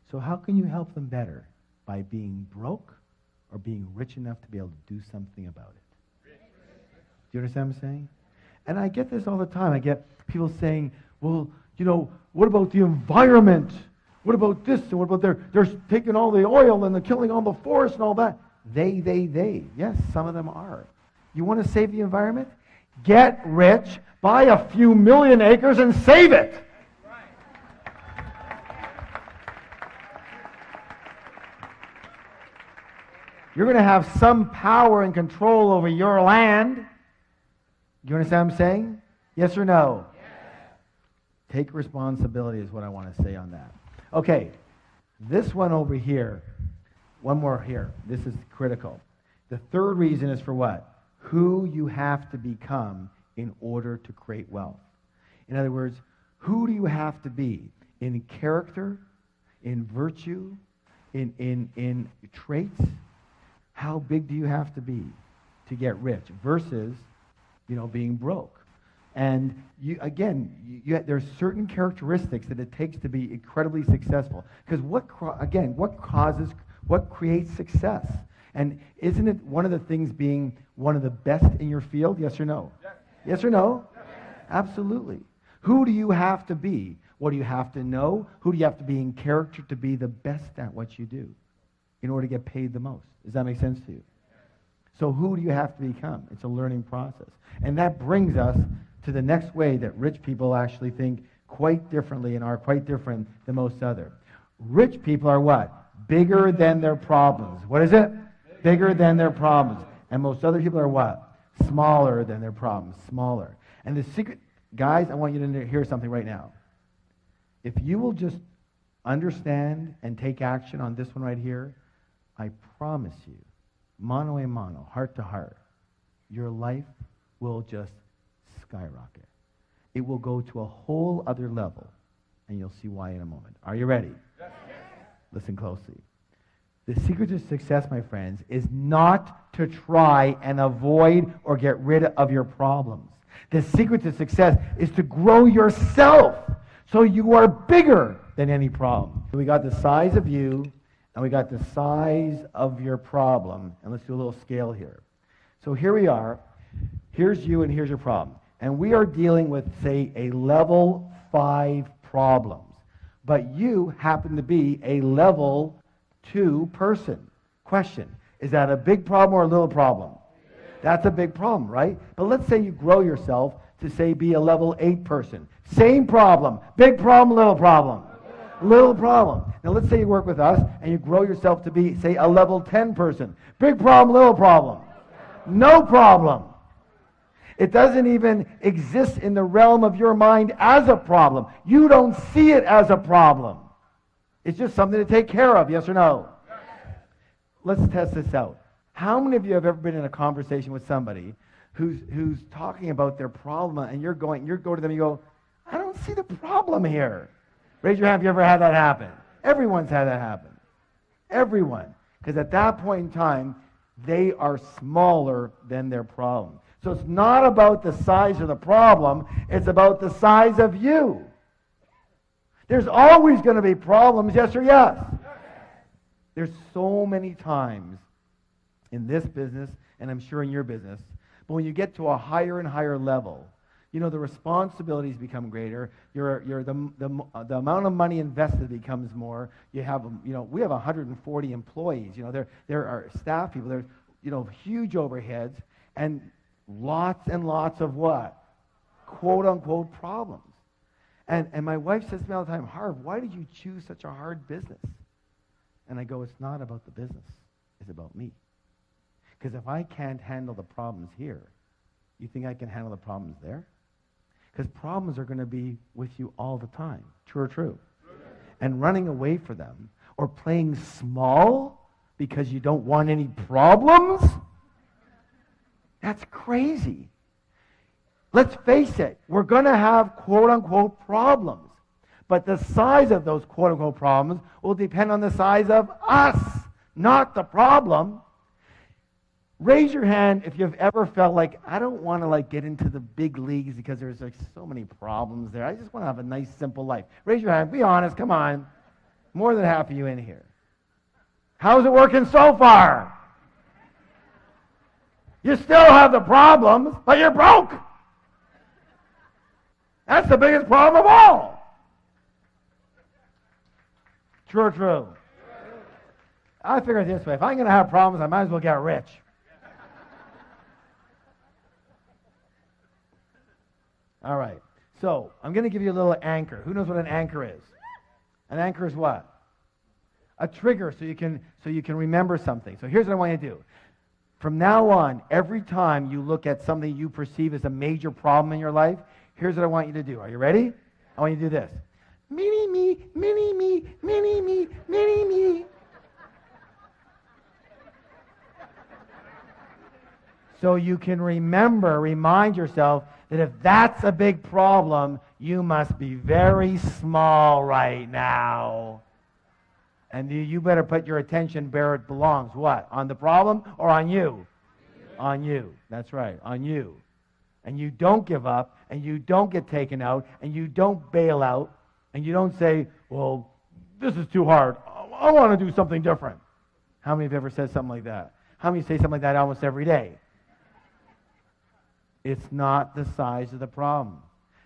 So how can you help them better? By being broke or being rich enough to be able to do something about it? Do you understand what I'm saying? And I get this all the time. I get people saying, well, you know, what about the environment? What about this? And what about they're taking all the oil and they're killing all the forest and all that? They. Yes, some of them are. You want to save the environment? Get rich, buy a few million acres and save it. You're going to have some power and control over your land. Do you understand what I'm saying? Yes or no? Yes. Take responsibility is what I want to say on that. Okay, this one over here, one more here. This is critical. The third reason is for what? Who you have to become in order to create wealth. In other words, who do you have to be in character, in virtue, in traits? How big do you have to be to get rich versus, being broke? And there's certain characteristics that it takes to be incredibly successful. Because what creates success? And isn't it one of the things being one of the best in your field? Yes or no? Yes, yes or no? Yes. Absolutely. Who do you have to be? What do you have to know? Who do you have to be in character to be the best at what you do in order to get paid the most? Does that make sense to you? So who do you have to become? It's a learning process. And that brings us to the next way that rich people actually think quite differently and are quite different than most other. Rich people are what? Bigger than their problems. What is it? Bigger than their problems. And most other people are what? Smaller than their problems. Smaller. And the secret, guys, I want you to hear something right now. If you will just understand and take action on this one right here, I promise you, mano a mano, heart to heart, your life will just skyrocket. It will go to a whole other level, and you'll see why in a moment. Are you ready? Yes. Listen closely. The secret to success, my friends, is not to try and avoid or get rid of your problems. The secret to success is to grow yourself so you are bigger than any problem. So we got the size of you, and we got the size of your problem. And let's do a little scale here. So here we are. Here's you and here's your problem. And we are dealing with, say, a level 5 problems. But you happen to be a level 2 person. Question, is that a big problem or a little problem? That's a big problem, right? But let's say you grow yourself to, say, be a level 8 person. Same problem. Big problem, little problem. Little problem. Now let's say you work with us and you grow yourself to be, say, a level 10 person. Big problem, little problem. No problem. It doesn't even exist in the realm of your mind as a problem. You don't see it as a problem. It's just something to take care of, yes or no? Yes. Let's test this out. How many of you have ever been in a conversation with somebody who's talking about their problem, and you go to them and you go, I don't see the problem here. Raise your hand if you ever had that happen. Everyone's had that happen. Everyone. Because at that point in time, they are smaller than their problem. So it's not about the size of the problem, it's about the size of you. There's always going to be problems, yes or yes? There's so many times in this business, and I'm sure in your business, but when you get to a higher and higher level, you know, the responsibilities become greater. The amount of money invested becomes more. You have, you know, we have 140 employees. You know, there are staff people. There's, you know, huge overheads and lots of what? Quote unquote problems. And my wife says to me all the time, Harv, why did you choose such a hard business? And I go, it's not about the business. It's about me. Because if I can't handle the problems here, you think I can handle the problems there? Because problems are going to be with you all the time. True or true? And running away from them or playing small because you don't want any problems, that's crazy. Let's face it, we're going to have quote-unquote problems. But the size of those quote-unquote problems will depend on the size of us, not the problem. Raise your hand if you've ever felt like, I don't want to get into the big leagues because there's so many problems there. I just want to have a nice, simple life. Raise your hand. Be honest. Come on. More than half of you in here. How's it working so far? You still have the problems, but you're broke. That's the biggest problem of all. True or true? I figure it this way. If I'm going to have problems, I might as well get rich. All right. So I'm going to give you a little anchor. Who knows what an anchor is? An anchor is what? A trigger so you can remember something. So here's what I want you to do. From now on, every time you look at something you perceive as a major problem in your life, here's what I want you to do. Are you ready? I want you to do this. Mini me, mini me, mini me, mini me. So you can remind yourself that if that's a big problem, you must be very small right now. And you better put your attention where it belongs. What? On the problem or on you? On you. That's right, on you. And you don't give up, and you don't get taken out, and you don't bail out, and you don't say, well, this is too hard. I want to do something different. How many have ever said something like that? How many say something like that almost every day? It's not the size of the problem.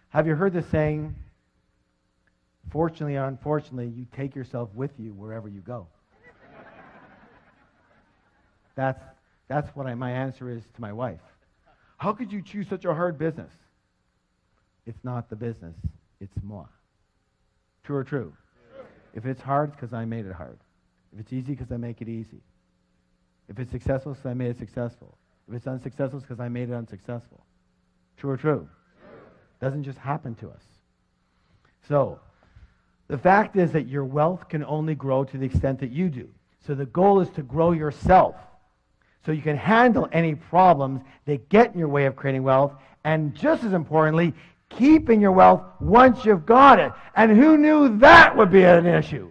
Have you heard the saying, fortunately or unfortunately, you take yourself with you wherever you go? That's what my answer is to my wife. How could you choose such a hard business? It's not the business, it's moi. True or true? If it's hard, it's because I made it hard. If it's easy, because I make it easy. If it's successful, it's because I made it successful. If it's unsuccessful, it's because I made it unsuccessful. True or true? Doesn't just happen to us. So, the fact is that your wealth can only grow to the extent that you do. So the goal is to grow yourself so you can handle any problems that get in your way of creating wealth, and just as importantly, keeping your wealth once you've got it. And who knew that would be an issue?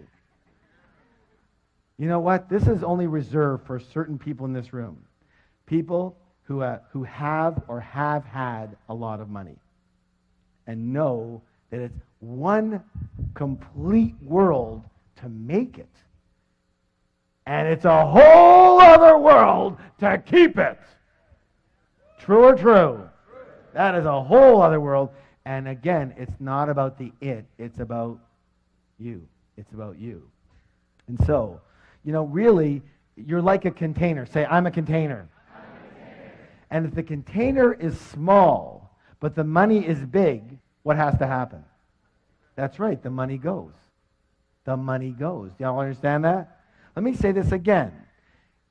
You know what? This is only reserved for certain people in this room. People who have or have had a lot of money and know that it's one complete world to make it. And it's a whole other world to keep it. True or true? That is a whole other world. And again, it's not about the it. It's about you. It's about you. And so, really, you're like a container. Say, I'm a container. I'm a container. And if the container is small, but the money is big, what has to happen? That's right, the money goes. The money goes. Do y'all understand that? Let me say this again.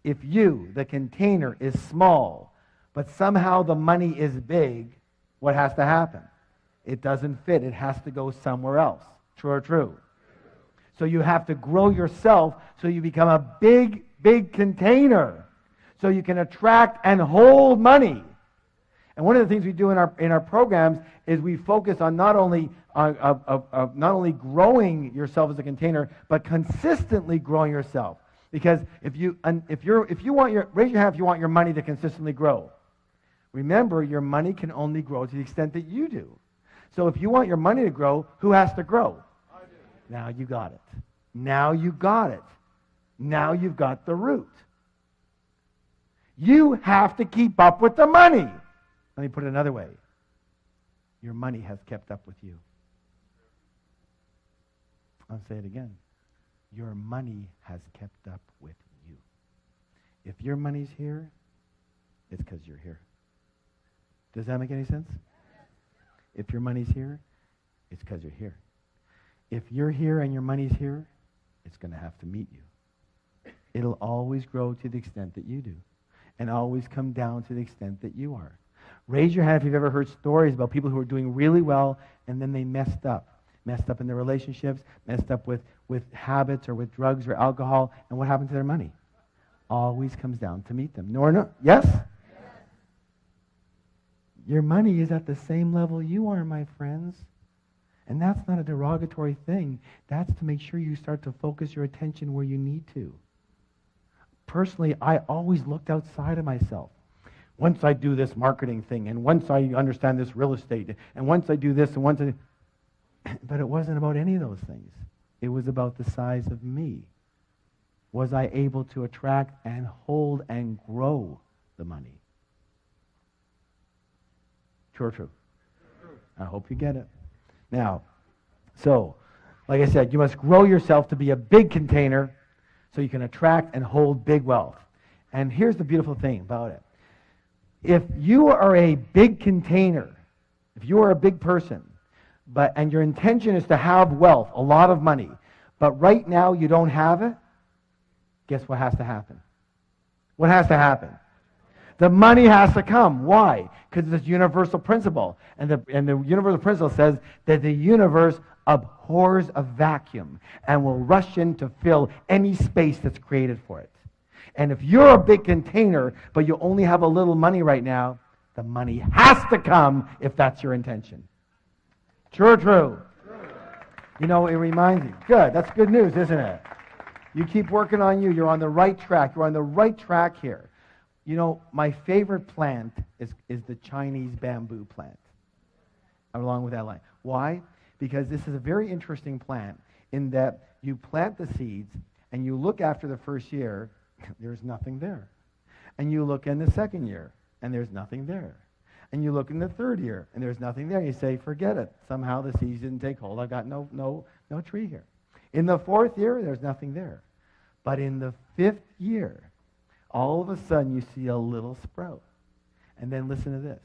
If you, the container, is small, but somehow the money is big, what has to happen? It doesn't fit. It has to go somewhere else. True or true? So you have to grow yourself so you become a big, big container so you can attract and hold money. And one of the things we do in our programs is we focus on not only growing yourself as a container, but consistently growing yourself. Because if you want raise your hand if you want your money to consistently grow. Remember, your money can only grow to the extent that you do. So if you want your money to grow, who has to grow? I do. Now you got it. Now you got it. Now you've got the root. You have to keep up with the money. Let me put it another way. Your money has kept up with you. I'll say it again. Your money has kept up with you. If your money's here, it's because you're here. Does that make any sense? If your money's here, it's because you're here. If you're here and your money's here, it's going to have to meet you. It'll always grow to the extent that you do, and always come down to the extent that you are. Raise your hand if you've ever heard stories about people who are doing really well and then they messed up in their relationships, messed up with habits or with drugs or alcohol, and what happened to their money? Always comes down to meet them. No? Yes? Your money is at the same level you are, my friends. And that's not a derogatory thing. That's to make sure you start to focus your attention where you need to. Personally, I always looked outside of myself. Once I do this marketing thing, and once I understand this real estate, and once I do this, and once I... But it wasn't about any of those things. It was about the size of me. Was I able to attract and hold and grow the money? True or true? I hope you get it. Now, so, like I said, you must grow yourself to be a big container so you can attract and hold big wealth. And here's the beautiful thing about it. If you are a big container, if you are a big person, and your intention is to have wealth, a lot of money, but right now you don't have it, guess what has to happen? What has to happen? The money has to come. Why? Because it's a universal principle. And the universal principle says that the universe abhors a vacuum and will rush in to fill any space that's created for it. And if you're a big container, but you only have a little money right now, the money has to come if that's your intention. True or true? True. It reminds you. Good. That's good news, isn't it? You keep working on you. You're on the right track. You're on the right track here. My favorite plant is the Chinese bamboo plant, along with that line. Why? Because this is a very interesting plant in that you plant the seeds and you look after the first year, there's nothing there. And you look in the second year, and there's nothing there. And you look in the third year, and there's nothing there. You say, forget it. Somehow the seeds didn't take hold. I've got no tree here. In the fourth year, there's nothing there. But in the fifth year, all of a sudden you see a little sprout. And then listen to this.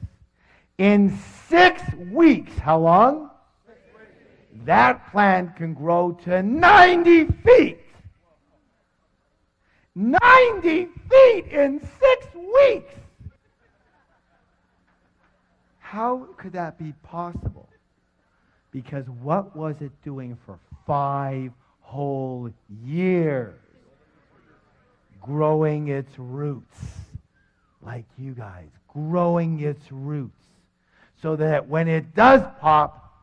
In 6 weeks, how long? 6 weeks. That plant can grow to 90 feet. 90 feet in 6 weeks. How could that be possible? Because what was it doing for 5 whole years? Growing its roots, like you guys, growing its roots, so that when it does pop,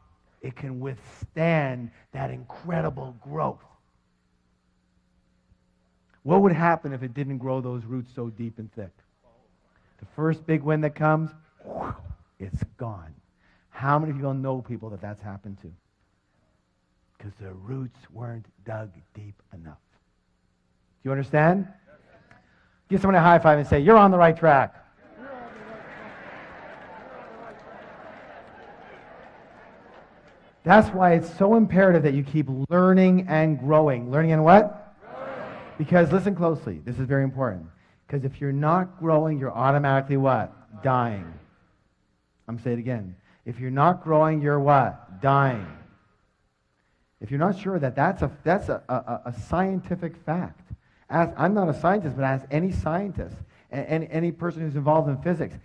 it can withstand that incredible growth. What would happen if it didn't grow those roots so deep and thick? The first big wind that comes, it's gone. How many people know people that that's happened to? Because the roots weren't dug deep enough. Do you understand? Give someone a high five and say, you're on the right track. That's why it's so imperative that you keep learning and growing. Learning and what? Growing. Because listen closely. This is very important. Because if you're not growing, you're automatically what? Dying. I'm going to say it again. If you're not growing, you're what? Dying. If you're not sure that that's a scientific fact. I'm not a scientist, but ask any scientist, and any person who's involved in physics.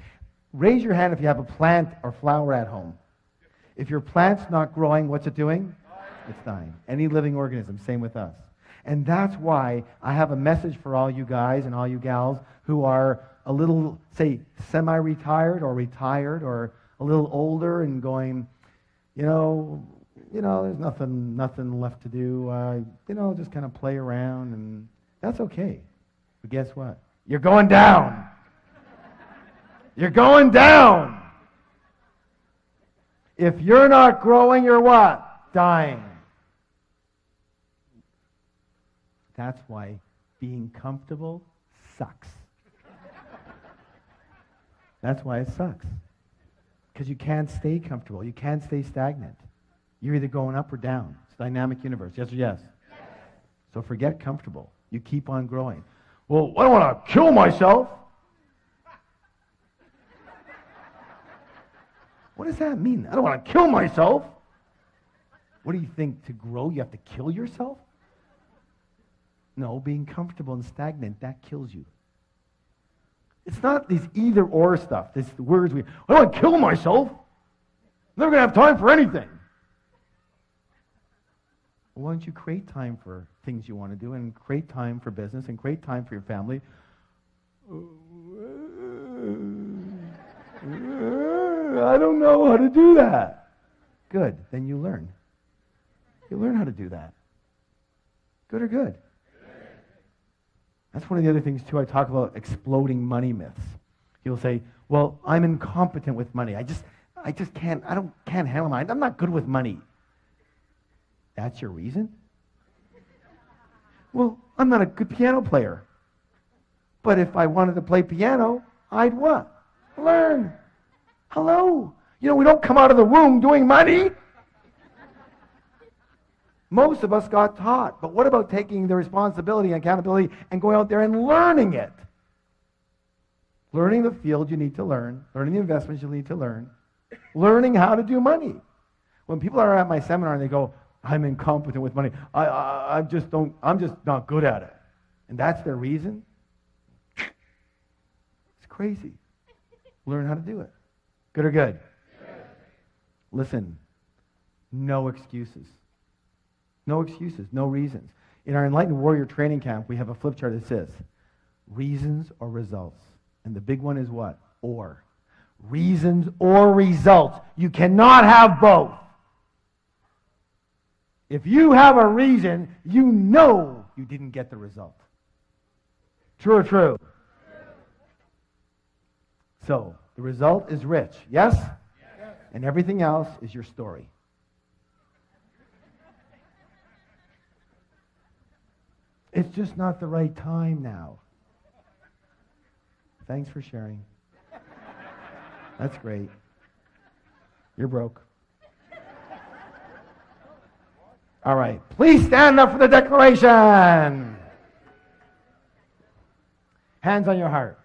Raise your hand if you have a plant or flower at home. If your plant's not growing, what's it doing? It's dying. Any living organism, same with us. And that's why I have a message for all you guys and all you gals who are a little, say, semi-retired or retired or a little older and going, there's nothing left to do. Just kind of play around, and that's okay. But guess what? You're going down. You're going down. If you're not growing, you're what? Dying. That's why being comfortable sucks. That's why it sucks. Because you can't stay comfortable. You can't stay stagnant. You're either going up or down. It's a dynamic universe. Yes or yes? Yes. So forget comfortable. You keep on growing. Well, I don't want to kill myself. What does that mean? I don't want to kill myself. What do you think? To grow, you have to kill yourself? No, being comfortable and stagnant, that kills you. It's not these either-or stuff, these words I don't want to kill myself. I'm never going to have time for anything. Well, why don't you create time for things you want to do and create time for business and create time for your family? I don't know how to do that. Good. Then you learn. You learn how to do that. Good or good? That's one of the other things, too. I talk about exploding money myths. You'll say, well, I'm incompetent with money. I just can't handle money. I'm not good with money. That's your reason? Well, I'm not a good piano player. But if I wanted to play piano, I'd what? Learn. Hello. We don't come out of the womb doing money. Most of us got taught. But what about taking the responsibility and accountability and going out there and learning it? Learning the field you need to learn. Learning the investments you need to learn. Learning how to do money. When people are at my seminar and they go, I'm incompetent with money. I'm just not good at it. And that's their reason? It's crazy. Learn how to do it. Good or good? Good. Listen, no excuses. No excuses, no reasons. In our Enlightened Warrior training camp, we have a flip chart that says, reasons or results. And the big one is what? Or. Reasons or results. You cannot have both. If you have a reason, you know you didn't get the result. True or true? So, the result is rich. Yes? Yes. And everything else is your story. It's just not the right time now. Thanks for sharing. That's great. You're broke. All right. Please stand up for the declaration. Hands on your heart.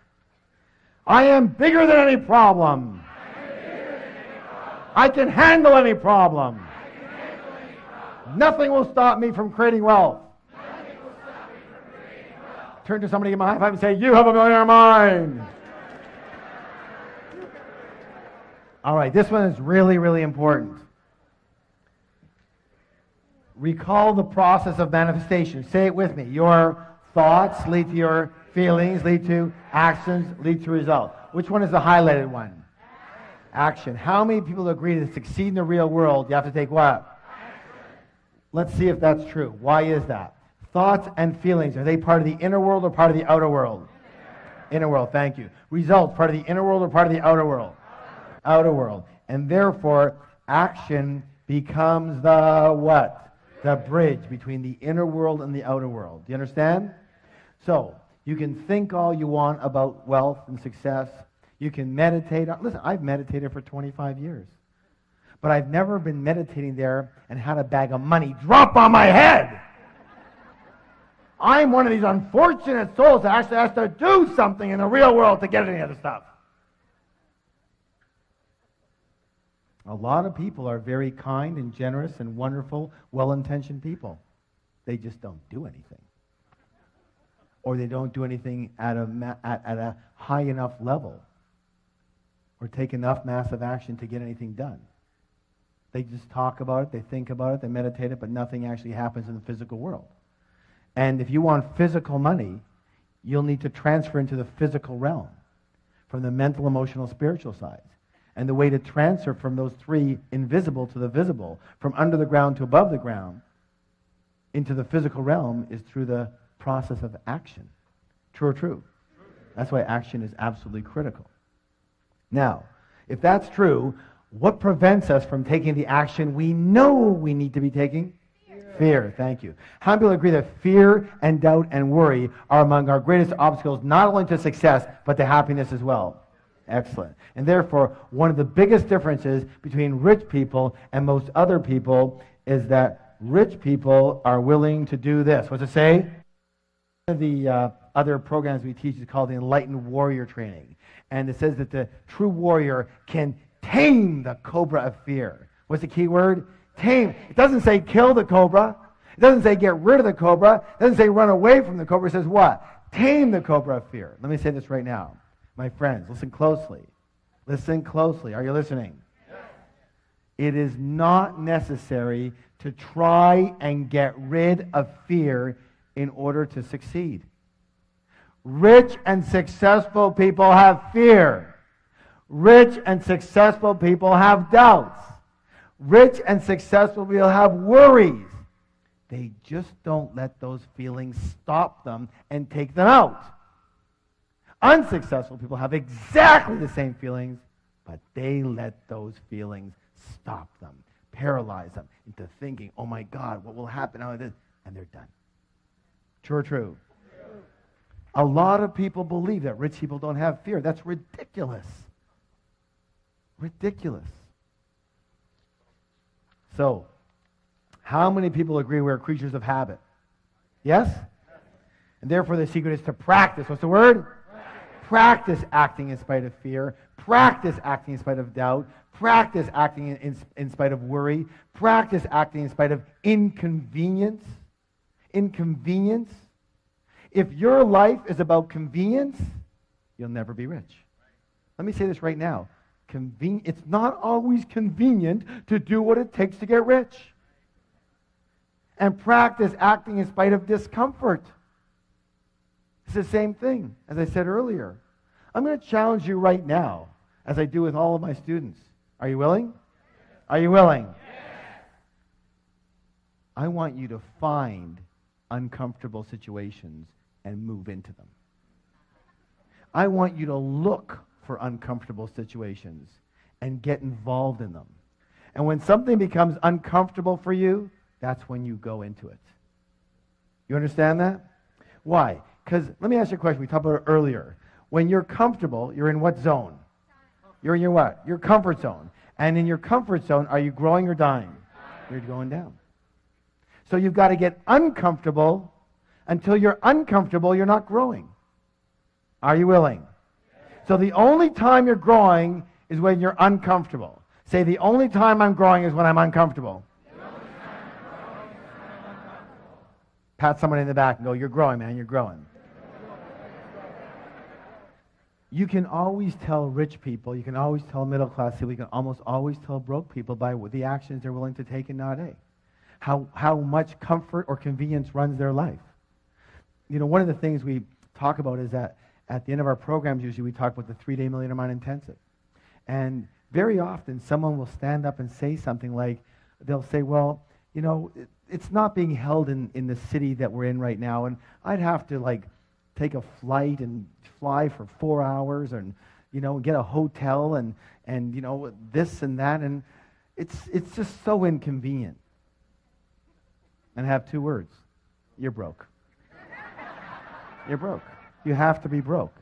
I am bigger than any problem. I can handle any problem. Nothing will stop me from creating wealth. Turn to somebody, give them a high five and say, you have a millionaire mind. All right, this one is really, really important. Recall the process of manifestation. Say it with me. Your thoughts lead to your feelings, lead to actions, lead to results. Which one is the highlighted one? Action. How many people agree to succeed in the real world, you have to take what? Action. Let's see if that's true. Why is that? Thoughts and feelings, are they part of the inner world or part of the outer world? Inner world, thank you. Results, part of the inner world or part of the outer world? Outer world. And therefore, action becomes the what? The bridge between the inner world and the outer world. Do you understand? So, you can think all you want about wealth and success. You can meditate. Listen, I've meditated for 25 years. But I've never been meditating there and had a bag of money drop on my head. I'm one of these unfortunate souls that actually has to do something in the real world to get any of the stuff. A lot of people are very kind and generous and wonderful, well-intentioned people. They just don't do anything. Or they don't do anything at a high enough level or take enough massive action to get anything done. They just talk about it, they think about it, they meditate it, but nothing actually happens in the physical world. And if you want physical money, you'll need to transfer into the physical realm from the mental, emotional, spiritual sides. And the way to transfer from those three invisible to the visible, from under the ground to above the ground, into the physical realm is through the process of action. True or true? That's why action is absolutely critical. Now, if that's true, what prevents us from taking the action we know we need to be taking? Fear, thank you. How many people agree that fear and doubt and worry are among our greatest obstacles, not only to success, but to happiness as well? Excellent. And therefore, one of the biggest differences between rich people and most other people is that rich people are willing to do this. What's it say? One of the other programs we teach is called the Enlightened Warrior Training. And it says that the true warrior can tame the cobra of fear. What's the key word? Tame. It doesn't say kill the cobra. It doesn't say get rid of the cobra. It doesn't say run away from the cobra. It says what? Tame the cobra of fear. Let me say this right now. My friends, listen closely. Listen closely. Are you listening? Yes. It is not necessary to try and get rid of fear in order to succeed. Rich and successful people have fear. Rich and successful people have doubts. Rich and successful people have worries. They just don't let those feelings stop them and take them out. Unsuccessful people have exactly the same feelings, but they let those feelings stop them, paralyze them into thinking, oh my God, what will happen out of this? And they're done. True or true? True. A lot of people believe that rich people don't have fear. That's ridiculous. Ridiculous. So, how many people agree we're creatures of habit? Yes? And therefore the secret is to practice. What's the word? Practice acting in spite of fear. Practice acting in spite of doubt. Practice acting in spite of worry. Practice acting in spite of inconvenience. Inconvenience. If your life is about convenience, you'll never be rich. Let me say this right now. It's not always convenient to do what it takes to get rich. And practice acting in spite of discomfort. It's the same thing, as I said earlier. I'm going to challenge you right now, as I do with all of my students. Are you willing? Are you willing? Yes. I want you to find uncomfortable situations and move into them. I want you to look for uncomfortable situations and get involved in them. And when something becomes uncomfortable for you, that's when you go into it. You understand that? Why? Because, let me ask you a question. We talked about it earlier. When you're comfortable, you're in what zone? You're in your what? Your comfort zone. And in your comfort zone, are you growing or dying? You're going down. So you've got to get uncomfortable. Until you're uncomfortable, you're not growing. Are you willing? So the only time you're growing is when you're uncomfortable. Say, the only time I'm growing is when I'm uncomfortable. Pat someone in the back and go, you're growing, man, you're growing. You can always tell rich people, you can always tell middle-class people, you can almost always tell broke people by the actions they're willing to take and not take. How much comfort or convenience runs their life. You know, one of the things we talk about is that at the end of our programs, usually we talk about the 3-day Millionaire Mind Intensive. And very often someone will stand up and say something like, they'll say, well, you know, it's not being held in the city that we're in right now. And I'd have to like take a flight and fly for 4 hours and, get a hotel and this and that. And it's just so inconvenient. And I have 2 words. You're broke. You're broke. You have to be broke.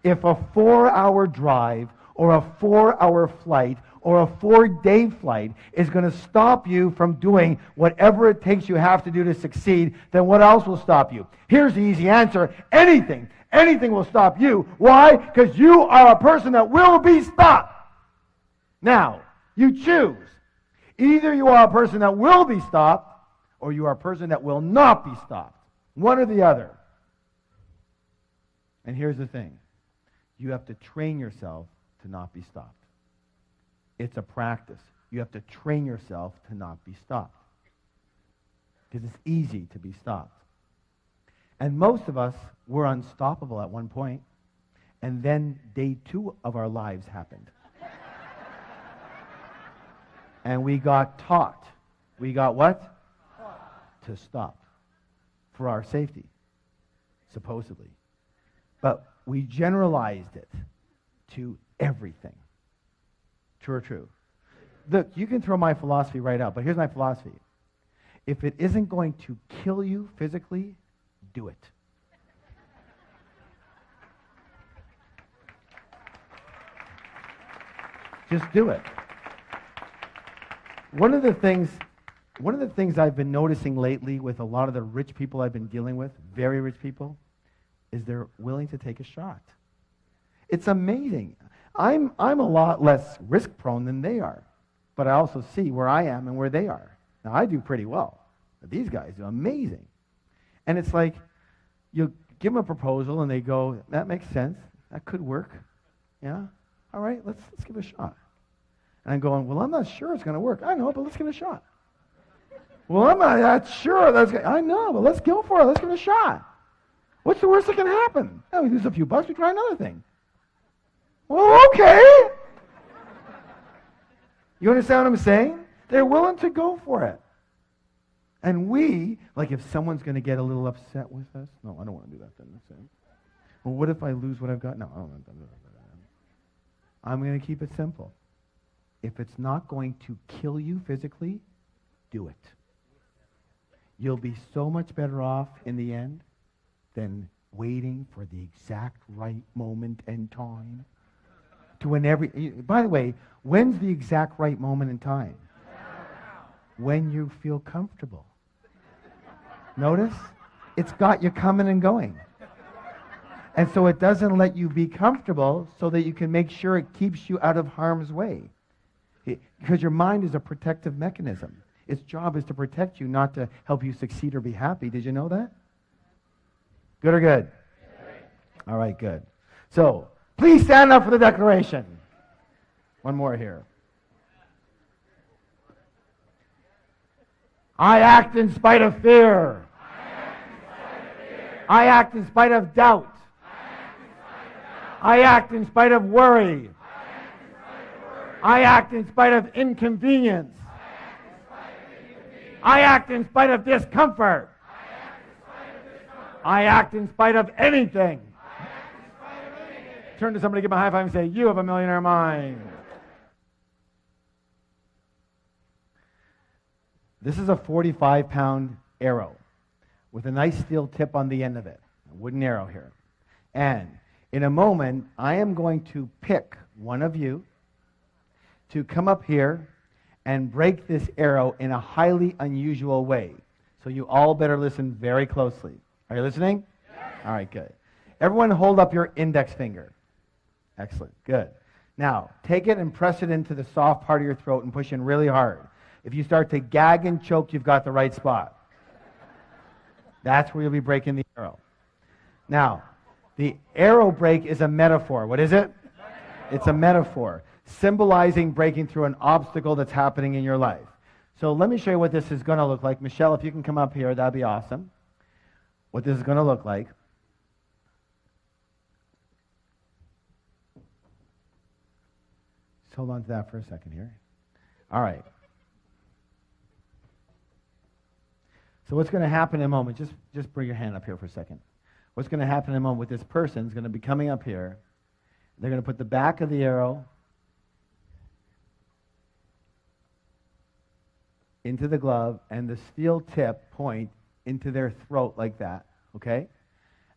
If a 4-hour drive or a 4-hour flight or a 4-day flight is going to stop you from doing whatever it takes you have to do to succeed, then what else will stop you? Here's the easy answer. Anything. Anything will stop you. Why? Because you are a person that will be stopped. Now, you choose. Either you are a person that will be stopped or you are a person that will not be stopped. One or the other. And here's the thing. You have to train yourself to not be stopped. It's a practice. You have to train yourself to not be stopped. Because it's easy to be stopped. And most of us were unstoppable at one point, and then day 2 of our lives happened. And we got taught. We got what? To stop. For our safety. Supposedly. But we generalized it to everything. True or true? Look, you can throw my philosophy right out, but here's my philosophy. If it isn't going to kill you physically, do it. Just do it. One of the things I've been noticing lately with a lot of the rich people I've been dealing with, very rich people, is they're willing to take a shot. It's amazing. I'm a lot less risk prone than they are, but I also see where I am and where they are. Now I do pretty well, but these guys do amazing. And it's like you give them a proposal and they go, that makes sense. That could work. Yeah. All right, let's give it a shot. And I'm going, well, I'm not sure it's going to work. I know, but let's give it a shot. Well, I'm not that sure that's going to, I know, but let's go for it. Let's give it a shot. What's the worst that can happen? Oh, we lose a few bucks, we try another thing. Well, okay. You understand what I'm saying? They're willing to go for it. And we, like if someone's going to get a little upset with us, no, I don't want to do that then. Well, what if I lose what I've got? No, I don't want to do that. I'm going to keep it simple. If it's not going to kill you physically, do it. You'll be so much better off in the end than waiting for the exact right moment and time. By the way, when's the exact right moment in time? When you feel comfortable. Notice? It's got you coming and going. And so it doesn't let you be comfortable so that you can make sure it keeps you out of harm's way. Because your mind is a protective mechanism. Its job is to protect you, not to help you succeed or be happy. Did you know that? Good or good? All right, good. So, please stand up for the declaration. One more here. I act in spite of fear. I act in spite of doubt. I act in spite of worry. I act in spite of inconvenience. I act in spite of discomfort. I act in spite of anything. Turn to somebody, give them a high five and say, you have a millionaire mind. This is a 45-pound arrow with a nice steel tip on the end of it. A wooden arrow here. And in a moment, I am going to pick one of you to come up here and break this arrow in a highly unusual way. So you all better listen very closely. Are you listening? Yes. All right, good. Everyone hold up your index finger. Excellent, good. Now, take it and press it into the soft part of your throat and push in really hard. If you start to gag and choke, you've got the right spot. That's where you'll be breaking the arrow. Now, the arrow break is a metaphor. What is it? It's a metaphor, symbolizing breaking through an obstacle that's happening in your life. So let me show you what this is going to look like. Michelle, if you can come up here, that'd be awesome. What this is going to look like. Just hold on to that for a second here. All right. So what's going to happen in a moment, just bring your hand up here for a second. What's going to happen in a moment with this person is going to be coming up here. They're going to put the back of the arrow into the glove and the steel tip point into their throat like that, okay?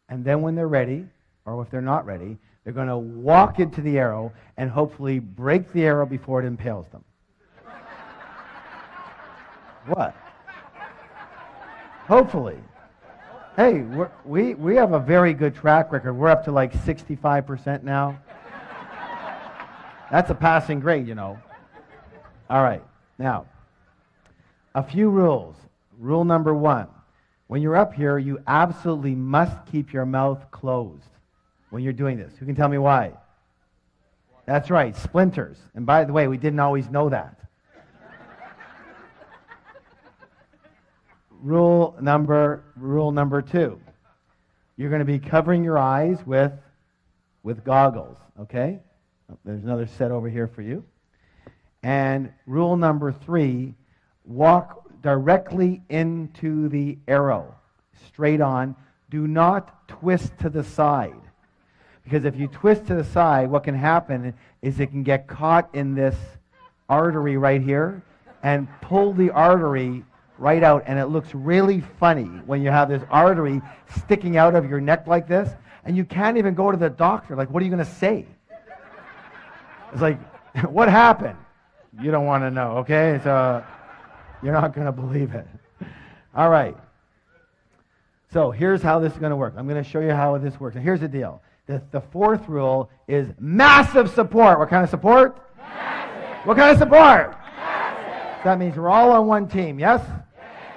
And then when they're ready, or if they're not ready, they're going to walk into the arrow and hopefully break the arrow before it impales them. What? Hopefully. Hey, we have a very good track record. We're up to like 65% now. That's a passing grade, you know. All right. Now, a few rules. Rule number 1. When you're up here, you absolutely must keep your mouth closed when you're doing this. Who can tell me why? That's right, splinters. And by the way, we didn't always know that. Rule number 2. You're going to be covering your eyes with goggles, okay? There's another set over here for you. And rule number 3, walk directly into the arrow, straight on. Do not twist to the side. Because if you twist to the side, what can happen is it can get caught in this artery right here and pull the artery right out, and it looks really funny when you have this artery sticking out of your neck like this, and you can't even go to the doctor. Like, what are you going to say? It's like, what happened? You don't want to know, okay? So you're not going to believe it. All right. So here's how this is going to work. I'm going to show you how this works. And here's the deal. The 4th rule is massive support. What kind of support? Massive. What kind of support? Massive. That means we're all on one team, yes?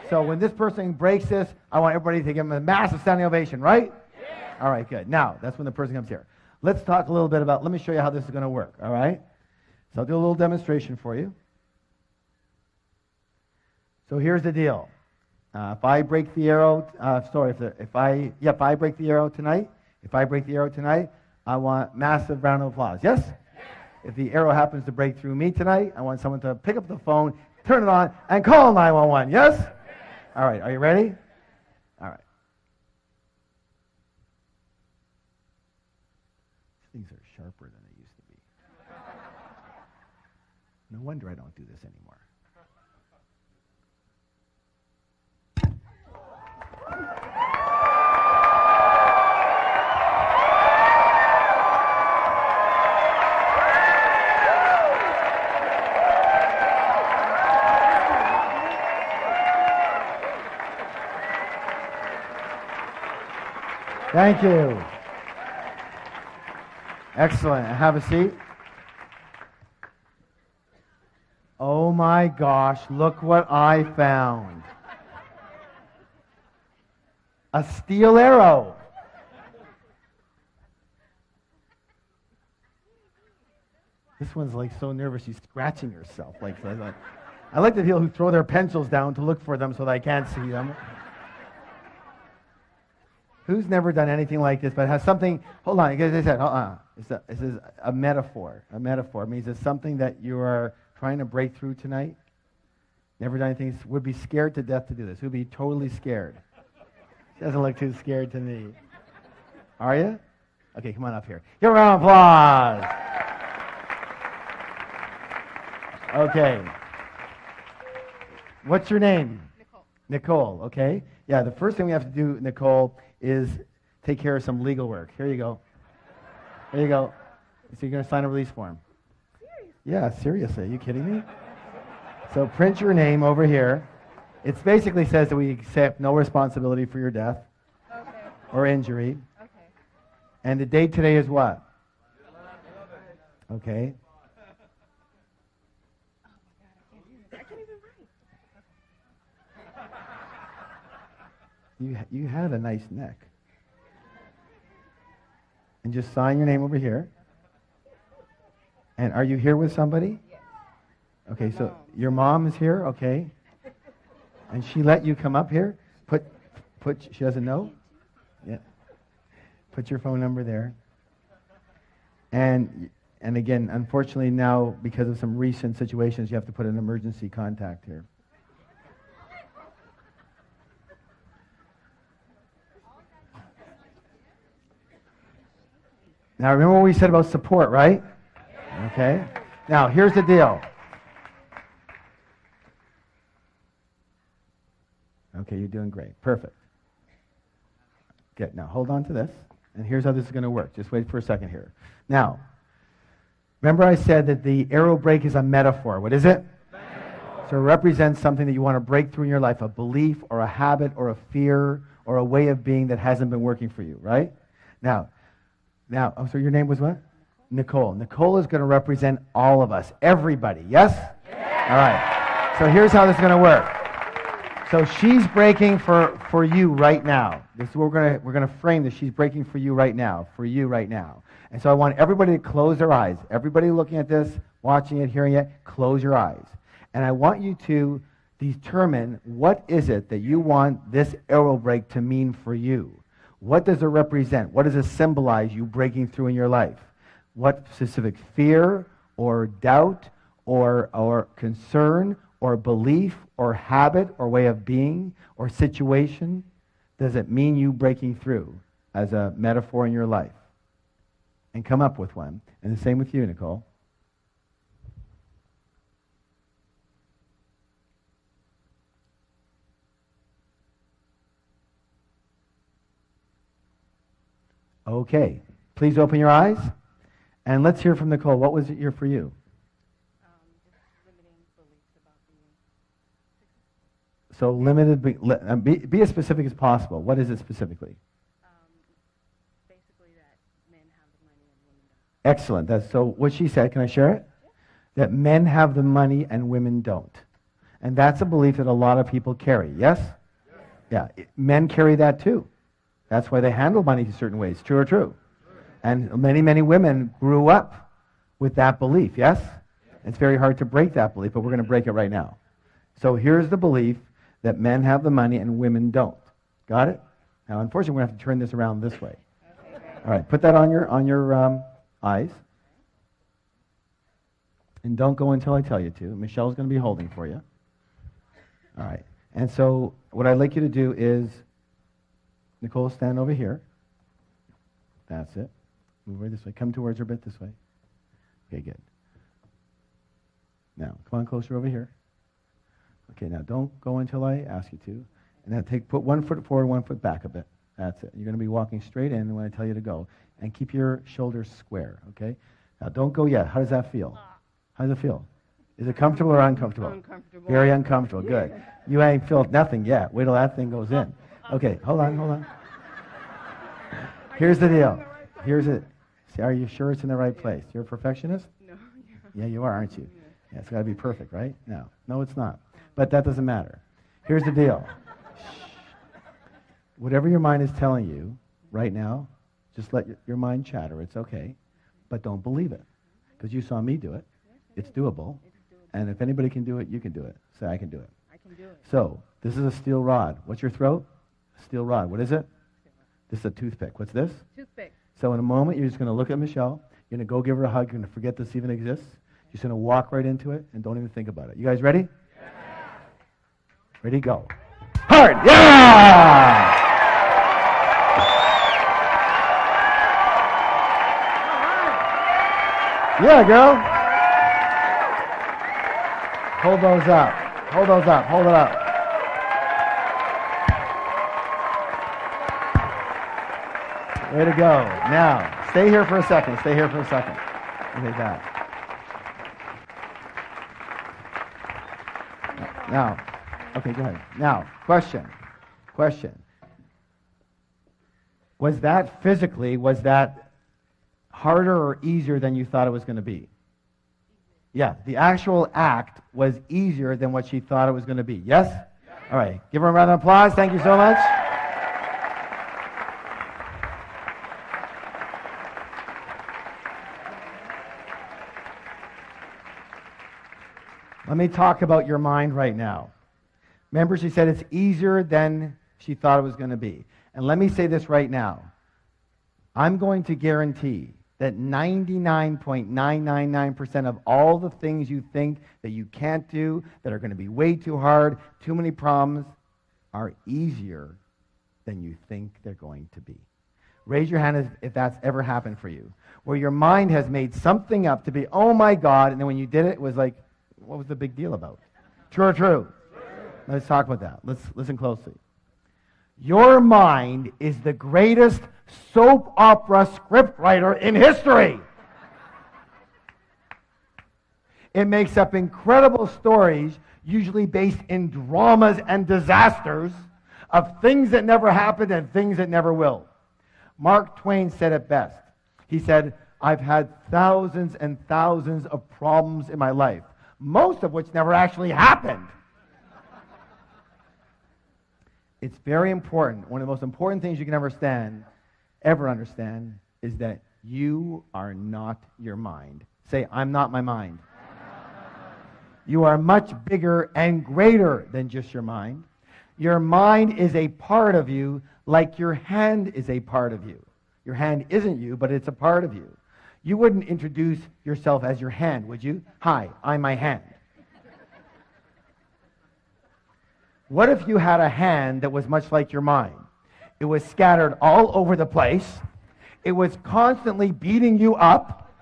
So when this person breaks this, I want everybody to give them a massive standing ovation, right? Yes. All right, good. Now, that's when the person comes here. Let's talk a little bit about, let me show you how this is going to work, all right? So I'll do a little demonstration for you. So here's the deal. If I break the arrow, if I break the arrow tonight, I want massive round of applause. Yes? If the arrow happens to break through me tonight, I want someone to pick up the phone, turn it on, and call 911. Yes? All right, are you ready? All right. Things are sharper than they used to be. No wonder I don't do this anymore. Thank you. Excellent. Have a seat. Oh my gosh, look what I found. A steel arrow. This one's like so nervous she's scratching herself. I like the people who throw their pencils down to look for them so that I can't see them. Who's never done anything like this but has something, hold on, as I said, hold on. This is a metaphor. A metaphor means it's something that you are trying to break through tonight. Never done anything, would be scared to death to do this. Would be totally scared. She doesn't look too scared to me. Are you? Okay, come on up here. Give a round of applause. Okay. What's your name? Nicole. Nicole, okay. Yeah, the first thing we have to do, Nicole, is take care of some legal work. Here you go. Here you go. So you're going to sign a release form. Seriously? Yeah, seriously. Are you kidding me? So print your name over here. It basically says that we accept no responsibility for your death or injury. Okay. And the date today is what? Okay. I can't even write. You had a nice neck. And just sign your name over here. And are you here with somebody? Yes. Okay, so your mom is here, okay. And she let you come up here? She doesn't know? Yeah. Put your phone number there. And again, unfortunately now, because of some recent situations, you have to put an emergency contact here. Now, remember what we said about support, right? Okay. Now, here's the deal. Okay, you're doing great. Perfect. Good. Now, hold on to this. And here's how this is going to work. Just wait for a second here. Now, remember I said that the arrow break is a metaphor. What is it? Metaphor. So it represents something that you want to break through in your life, a belief or a habit or a fear or a way of being that hasn't been working for you, right? Now, so your name was what? Nicole. Nicole is going to represent all of us, everybody, yes? All right. So here's how this is going to work. So she's breaking for you right now. This is what we're going to frame this. She's breaking for you right now, And so I want everybody to close their eyes. Everybody looking at this, watching it, hearing it, close your eyes. And I want you to determine what is it that you want this arrow break to mean for you. What does it represent? What does it symbolize you breaking through in your life? What specific fear or doubt or concern or belief or habit or way of being or situation does it mean you breaking through as a metaphor in your life? And come up with one. And the same with you, Nicole. Okay. Please open your eyes. And let's hear from Nicole. What was it here for you? Just limiting beliefs about being. So limited, be as specific as possible. What is it specifically? Basically that men have the money and women don't. Excellent. So what she said, can I share it? Yeah. That men have the money and women don't. And that's a belief that a lot of people carry, yes? Yeah. Men carry that too. That's why they handle money in certain ways. True or true? And many, many women grew up with that belief, yes? It's very hard to break that belief, but we're going to break it right now. So here's the belief that men have the money and women don't. Got it? Now, unfortunately, we're going to have to turn this around this way. All right, put that on your eyes. And don't go until I tell you to. Michelle's going to be holding for you. All right. And so what I'd like you to do is, Nicole, stand over here. That's it. Move right this way. Come towards her a bit this way. Okay, good. Now, come on closer over here. Okay, now don't go until I ask you to. And then put 1 foot forward, 1 foot back a bit. That's it. You're going to be walking straight in when I tell you to go. And keep your shoulders square, okay? Now, don't go yet. How does that feel? How does it feel? Is it comfortable or uncomfortable? Uncomfortable. Very uncomfortable. Good. You ain't felt nothing yet. Wait till that thing goes in. Okay, hold on. Here's the deal. Here's it. See, are you sure it's in the right place? You're a perfectionist? No. Yeah, you are, aren't you? Yeah, it's got to be perfect, right? No, it's not. But that doesn't matter. Here's the deal. Whatever your mind is telling you right now, just let your mind chatter. It's okay. But don't believe it. Because you saw me do it. It's doable. And if anybody can do it, you can do it. Say, I can do it. I can do it. So, this is a steel rod. What's your throat? Steel rod. What is it? This is a toothpick. What's this? Toothpick. So in a moment, you're just going to look at Michelle. You're going to go give her a hug. You're going to forget this even exists. You're just going to walk right into it and don't even think about it. You guys ready? Yeah. Ready, go. Hard! Yeah! Yeah, girl. Hold those up. Hold those up. Hold it up. Way to go. Now, stay here for a second. Stay here for a second. Okay, that. Now, okay, go ahead. Now, question. Was that harder or easier than you thought it was going to be? Yeah, the actual act was easier than what she thought it was going to be. Yes? All right. Give her a round of applause. Thank you so much. Let me talk about your mind right now. Remember, she said it's easier than she thought it was going to be. And let me say this right now. I'm going to guarantee that 99.999% of all the things you think that you can't do, that are going to be way too hard, too many problems, are easier than you think they're going to be. Raise your hand if that's ever happened for you. Where your mind has made something up to be, oh my God, and then when you did it, it was like, what was the big deal about? True or true? Let's talk about that. Let's listen closely. Your mind is the greatest soap opera scriptwriter in history. It makes up incredible stories, usually based in dramas and disasters, of things that never happened and things that never will. Mark Twain said it best. He said, I've had thousands and thousands of problems in my life, most of which never actually happened. It's very important. One of the most important things you can ever understand, is that you are not your mind. Say, I'm not my mind. You are much bigger and greater than just your mind. Your mind is a part of you, like your hand is a part of you. Your hand isn't you, but it's a part of you. You wouldn't introduce yourself as your hand, would you? Hi, I'm my hand. What if you had a hand that was much like your mind? It was scattered all over the place. It was constantly beating you up,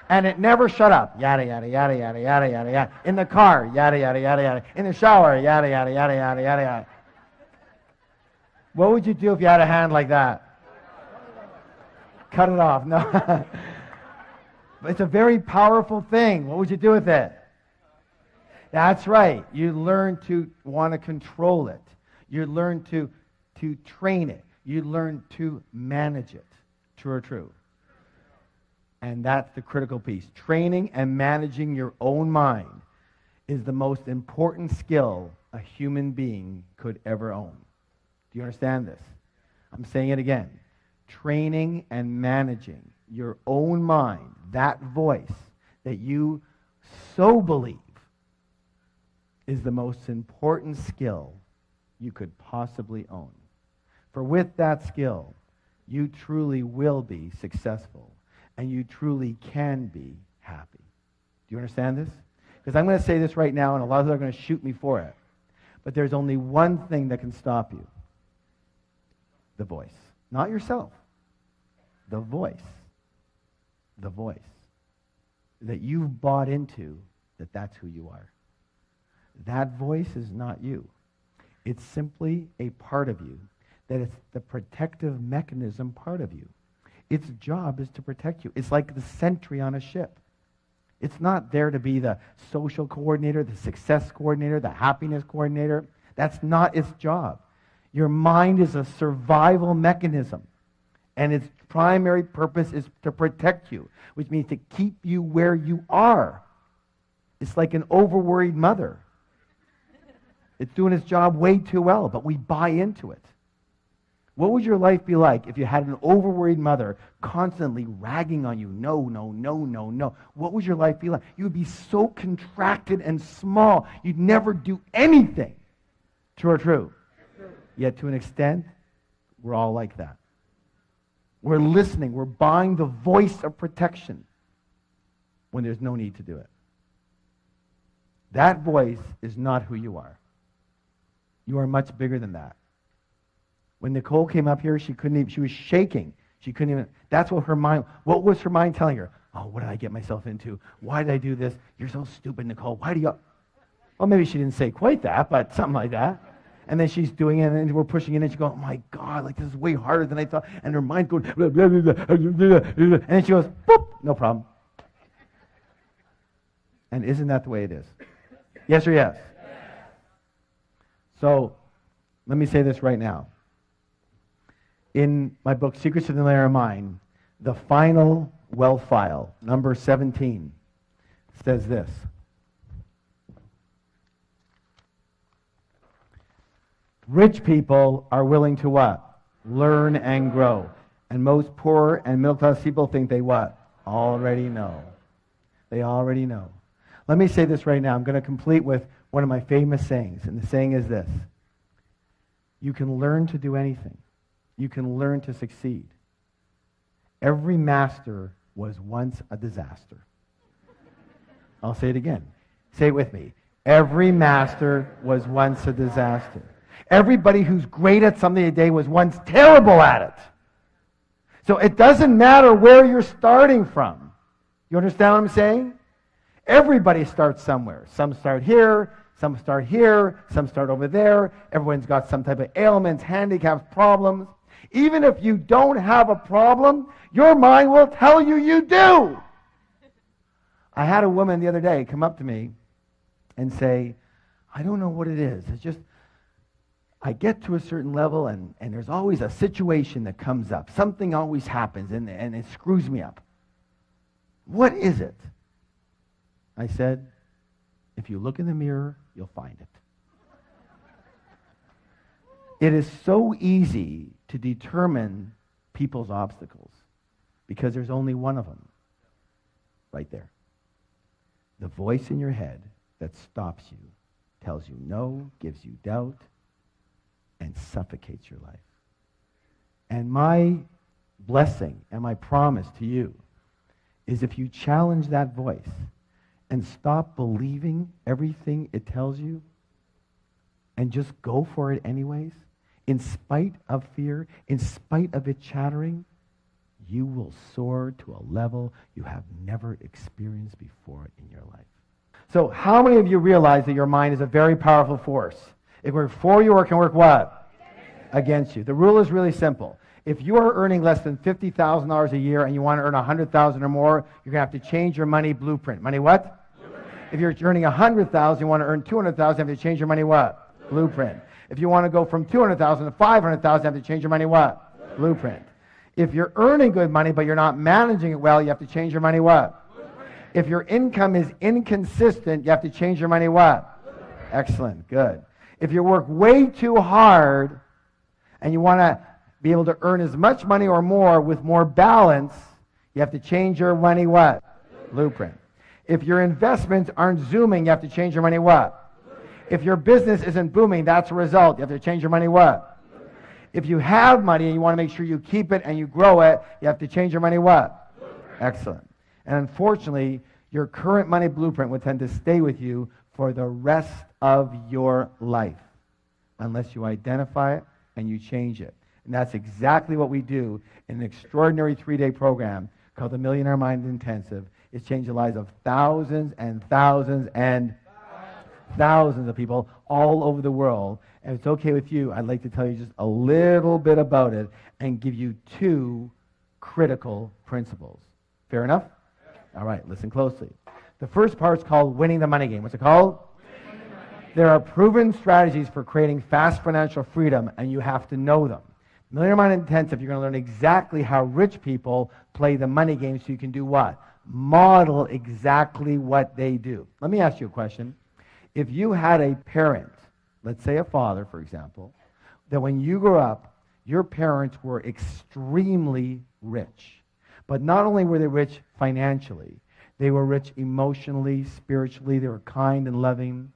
and it never shut up. Yada, yada, yada, yada, yada, yada, yada. In the car, yada, yada, yada, yada. In the shower, yada, yada, yada, yada, yada, yada. What would you do if you had a hand like that? Cut it off. No. But it's a very powerful thing. What would you do with it? That's right. You learn to want to control it. You learn to train it. You learn to manage it. True or true? And that's the critical piece. Training and managing your own mind is the most important skill a human being could ever own. Do you understand this? I'm saying it again. Training and managing your own mind, that voice that you so believe, is the most important skill you could possibly own. For with that skill, you truly will be successful, and you truly can be happy. Do you understand this? Because I'm going to say this right now, and a lot of them are going to shoot me for it. But there's only one thing that can stop you. The voice. Not yourself. The voice. The voice. That you've bought into that that's who you are. That voice is not you. It's simply a part of you. That it's the protective mechanism part of you. Its job is to protect you. It's like the sentry on a ship. It's not there to be the social coordinator, the success coordinator, the happiness coordinator. That's not its job. Your mind is a survival mechanism. And its primary purpose is to protect you, which means to keep you where you are. It's like an overworried mother. It's doing its job way too well, but we buy into it. What would your life be like if you had an overworried mother constantly ragging on you? No, no, no, no, no. What would your life be like? You would be so contracted and small, you'd never do anything. True or true? Yet to an extent, we're all like that. We're listening. We're buying the voice of protection when there's no need to do it. That voice is not who you are. You are much bigger than that. When Nicole came up here, she was shaking. She couldn't even, that's what what was her mind telling her? Oh, what did I get myself into? Why did I do this? You're so stupid, Nicole. Why do you? Well, maybe she didn't say quite that, but something like that. And then she's doing it, and we're pushing it, and she goes, oh my God, like this is way harder than I thought. And her mind's going, blah, blah, blah, blah, blah, blah. And then she goes, boop, no problem. And isn't that the way it is? Yes or yes? So, let me say this right now. In my book, Secrets of the Millionaire Mind, the final wealth file, number 17, says this. Rich people are willing to what? Learn and grow. And most poor and middle-class people think they what? Already know. They already know. Let me say this right now. I'm going to complete with one of my famous sayings. And the saying is this. You can learn to do anything. You can learn to succeed. Every master was once a disaster. I'll say it again. Say it with me. Every master was once a disaster. Everybody who's great at something today was once terrible at it. So it doesn't matter where you're starting from. You understand what I'm saying? Everybody starts somewhere. Some start here, some start here, some start over there. Everyone's got some type of ailments, handicaps, problems. Even if you don't have a problem, your mind will tell you you do. I had a woman the other day come up to me and say, I don't know what it is. It's just, I get to a certain level and there's always a situation that comes up. Something always happens and it screws me up. What is it? I said, if you look in the mirror, you'll find it. It is so easy to determine people's obstacles because there's only one of them right there. The voice in your head that stops you, tells you no, gives you doubt, and suffocates your life. And my blessing and my promise to you is if you challenge that voice and stop believing everything it tells you and just go for it anyways, in spite of fear, in spite of it chattering, you will soar to a level you have never experienced before in your life. So how many of you realize that your mind is a very powerful force? It can work for you or it can work what? Against you. The rule is really simple. If you are earning less than $50,000 a year and you want to earn $100,000 or more, you're going to have to change your money blueprint. Money what? Blueprint. If you're earning $100,000, you want to earn $200,000, you have to change your money what? Blueprint. If you want to go from $200,000 to $500,000, you have to change your money what? Blueprint. If you're earning good money but you're not managing it well, you have to change your money what? Blueprint. If your income is inconsistent, you have to change your money what? Blueprint. Excellent, good. If you work way too hard and you want to be able to earn as much money or more with more balance, you have to change your money what? Blueprint. If your investments aren't zooming, you have to change your money what? If your business isn't booming, that's a result. You have to change your money what? If you have money and you want to make sure you keep it and you grow it, you have to change your money what? Excellent. And unfortunately, your current money blueprint will tend to stay with you for the rest of your life unless you identify it and you change it. And that's exactly what we do in an extraordinary 3-day program called the Millionaire Mind Intensive. It's changed the lives of thousands and thousands and thousands of people all over the world. And if it's okay with you, I'd like to tell you just a little bit about it and give you 2 critical principles. Fair enough? All right, listen closely. The first part is called winning the money game. What's it called? There are proven strategies for creating fast financial freedom, and you have to know them. Millionaire Mind Intensive, you're going to learn exactly how rich people play the money game so you can do what? Model exactly what they do. Let me ask you a question. If you had a parent, let's say a father, for example, that when you grew up, your parents were extremely rich. But not only were they rich financially, they were rich emotionally, spiritually, they were kind and loving,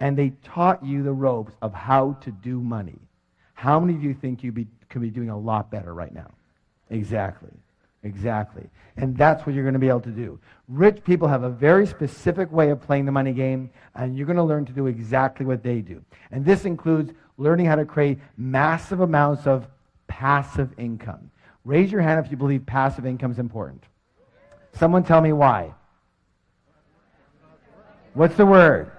and they taught you the ropes of how to do money. How many of you think you could be doing a lot better right now? Exactly. Exactly. And that's what you're going to be able to do. Rich people have a very specific way of playing the money game, and you're going to learn to do exactly what they do. And this includes learning how to create massive amounts of passive income. Raise your hand if you believe passive income is important. Someone tell me why. What's the word?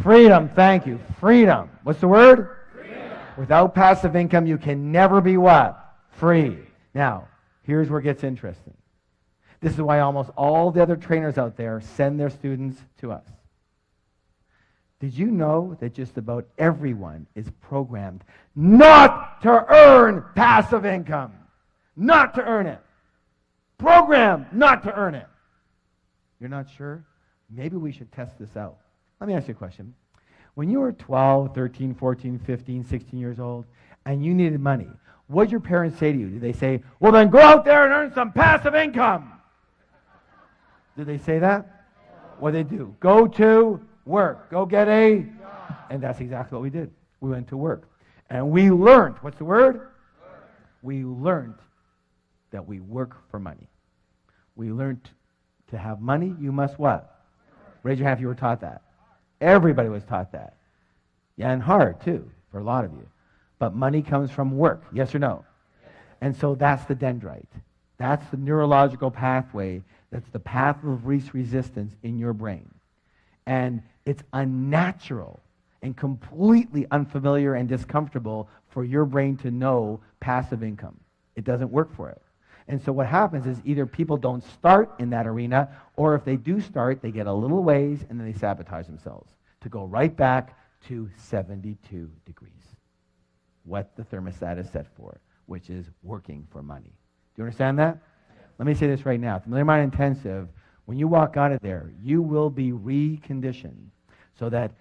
Freedom. Thank you. Freedom. What's the word? Freedom. Without passive income, you can never be what? Free. Now, here's where it gets interesting. This is why almost all the other trainers out there send their students to us. Did you know that just about everyone is programmed not to earn passive income? Not to earn it. Programmed not to earn it. You're not sure? Maybe we should test this out. Let me ask you a question. When you were 12, 13, 14, 15, 16 years old, and you needed money, what did your parents say to you? Did they say, well, then go out there and earn some passive income? Did they say that? What did they do? Go to work. Go get a... And that's exactly what we did. We went to work. And we learned. What's the word? We learned that we work for money. We learned to have money, you must what? Raise your hand if you were taught that. Everybody was taught that. Yeah, and hard, too, for a lot of you. But money comes from work, yes or no? And so that's the dendrite. That's the neurological pathway. That's the path of least resistance in your brain. And it's unnatural and completely unfamiliar and discomfortable for your brain to know passive income. It doesn't work for it. And so what happens is either people don't start in that arena, or if they do start, they get a little ways and then they sabotage themselves to go right back to 72 degrees. What the thermostat is set for, which is working for money. Do you understand that? Let me say this right now. At the Million Mind Intensive, when you walk out of there, you will be reconditioned so that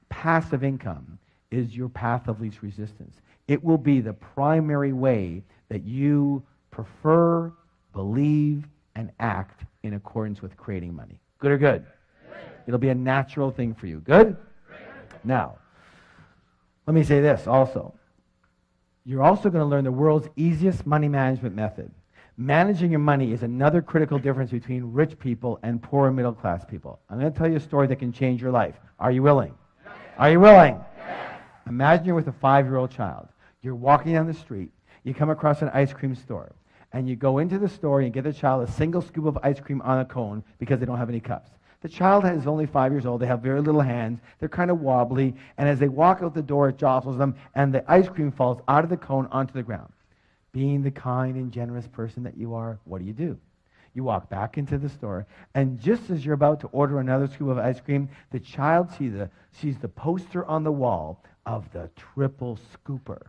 passive income is your path of least resistance. It will be the primary way that you prefer, believe, and act in accordance with creating money. Good or good? Good. It'll be a natural thing for you. Good? Good. Now, let me say this also. You're also going to learn the world's easiest money management method. Managing your money is another critical difference between rich people and poor and middle class people. I'm going to tell you a story that can change your life. Are you willing? Yes. Are you willing? Yes. Imagine you're with a 5-year-old child. You're walking down the street. You come across an ice cream store. And you go into the store and you get the child a single scoop of ice cream on a cone because they don't have any cups. The child is only 5 years old. They have very little hands. They're kind of wobbly. And as they walk out the door, it jostles them, and the ice cream falls out of the cone onto the ground. Being the kind and generous person that you are, what do? You walk back into the store, and just as you're about to order another scoop of ice cream, the child sees the poster on the wall of the triple scooper.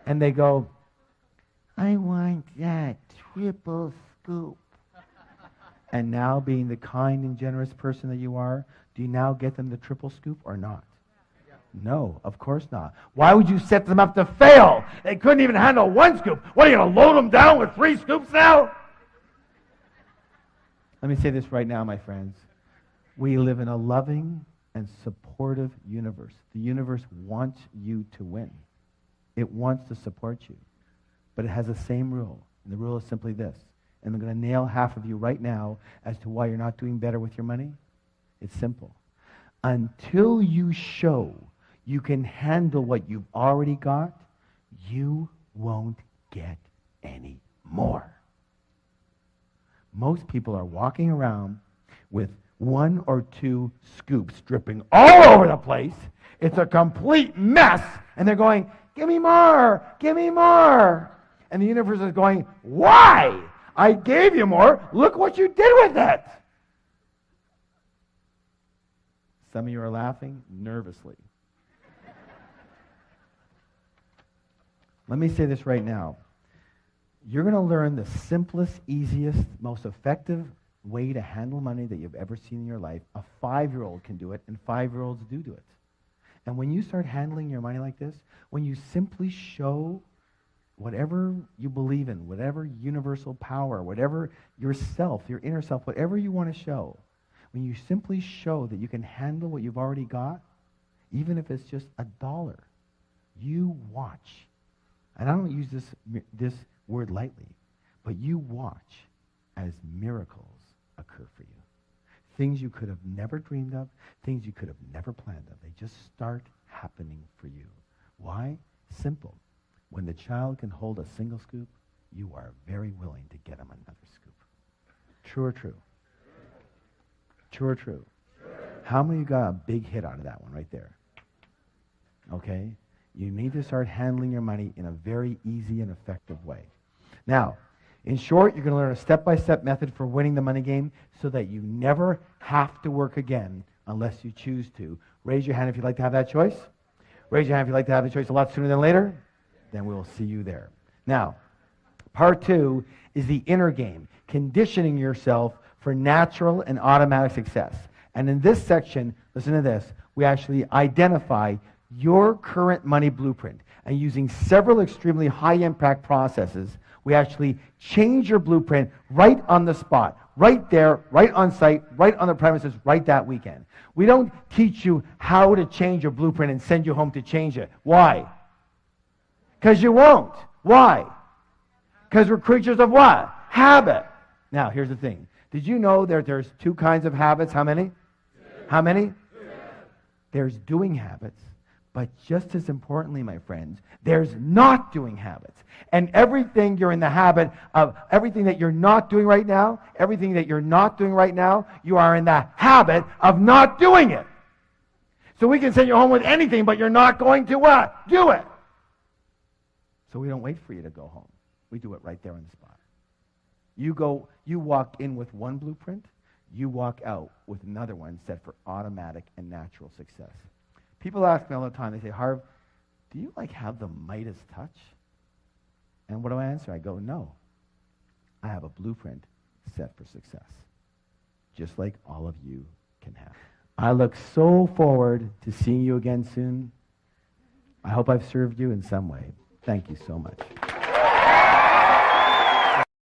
And they go, I want that triple scoop. And now, being the kind and generous person that you are, do you now get them the triple scoop or not? No, of course not. Why would you set them up to fail? They couldn't even handle one scoop. What, are you going to load them down with 3 scoops now? Let me say this right now, my friends. We live in a loving and supportive universe. The universe wants you to win. It wants to support you. But it has the same rule. And the rule is simply this. And I'm going to nail half of you right now as to why you're not doing better with your money. It's simple. Until you show you can handle what you've already got, you won't get any more. Most people are walking around with 1 or 2 scoops dripping all over the place. It's a complete mess. And they're going, give me more, give me more. And the universe is going, why? I gave you more. Look what you did with it. Some of you are laughing nervously. Let me say this right now. You're going to learn the simplest, easiest, most effective way to handle money that you've ever seen in your life. A 5-year-old can do it, and 5-year-olds do it. And when you start handling your money like this, when you simply show whatever you believe in, whatever universal power, whatever yourself, your inner self, whatever you want to show, when you simply show that you can handle what you've already got, even if it's just $1, you watch. And I don't use this word lightly, but you watch as miracles occur for you. Things you could have never dreamed of, things you could have never planned of. They just start happening for you. Why? Simple. When the child can hold a single scoop, you are very willing to get him another scoop. True or true? True or true? How many of you got a big hit out of that one right there? Okay? You need to start handling your money in a very easy and effective way. Now, in short, you're going to learn a step-by-step method for winning the money game so that you never have to work again unless you choose to. Raise your hand if you'd like to have that choice. Raise your hand if you'd like to have the choice a lot sooner than later. Then we will see you there. Now, part 2 is the inner game, conditioning yourself for natural and automatic success. And in this section, listen to this, we actually identify your current money blueprint. And using several extremely high-impact processes, we actually change your blueprint right on the spot, right there, right on site, right on the premises, right that weekend. We don't teach you how to change your blueprint and send you home to change it. Why? Because you won't. Why? Because we're creatures of what? Habit. Now, here's the thing. Did you know that there's 2 kinds of habits? How many? 2. How many? 2. There's doing habits, But just as importantly, my friends, there's not doing habits. And everything you're in the habit of, everything that you're not doing right now, everything that you're not doing right now, you are in the habit of not doing it. So we can send you home with anything, but you're not going to what? Do it. So we don't wait for you to go home. We do it right there on the spot. You walk in with one blueprint, you walk out with another one set for automatic and natural success. People ask me all the time, they say, Harv, do you have the Midas touch? And what do I answer? I go, no. I have a blueprint set for success, just like all of you can have. I look so forward to seeing you again soon. I hope I've served you in some way. Thank you so much.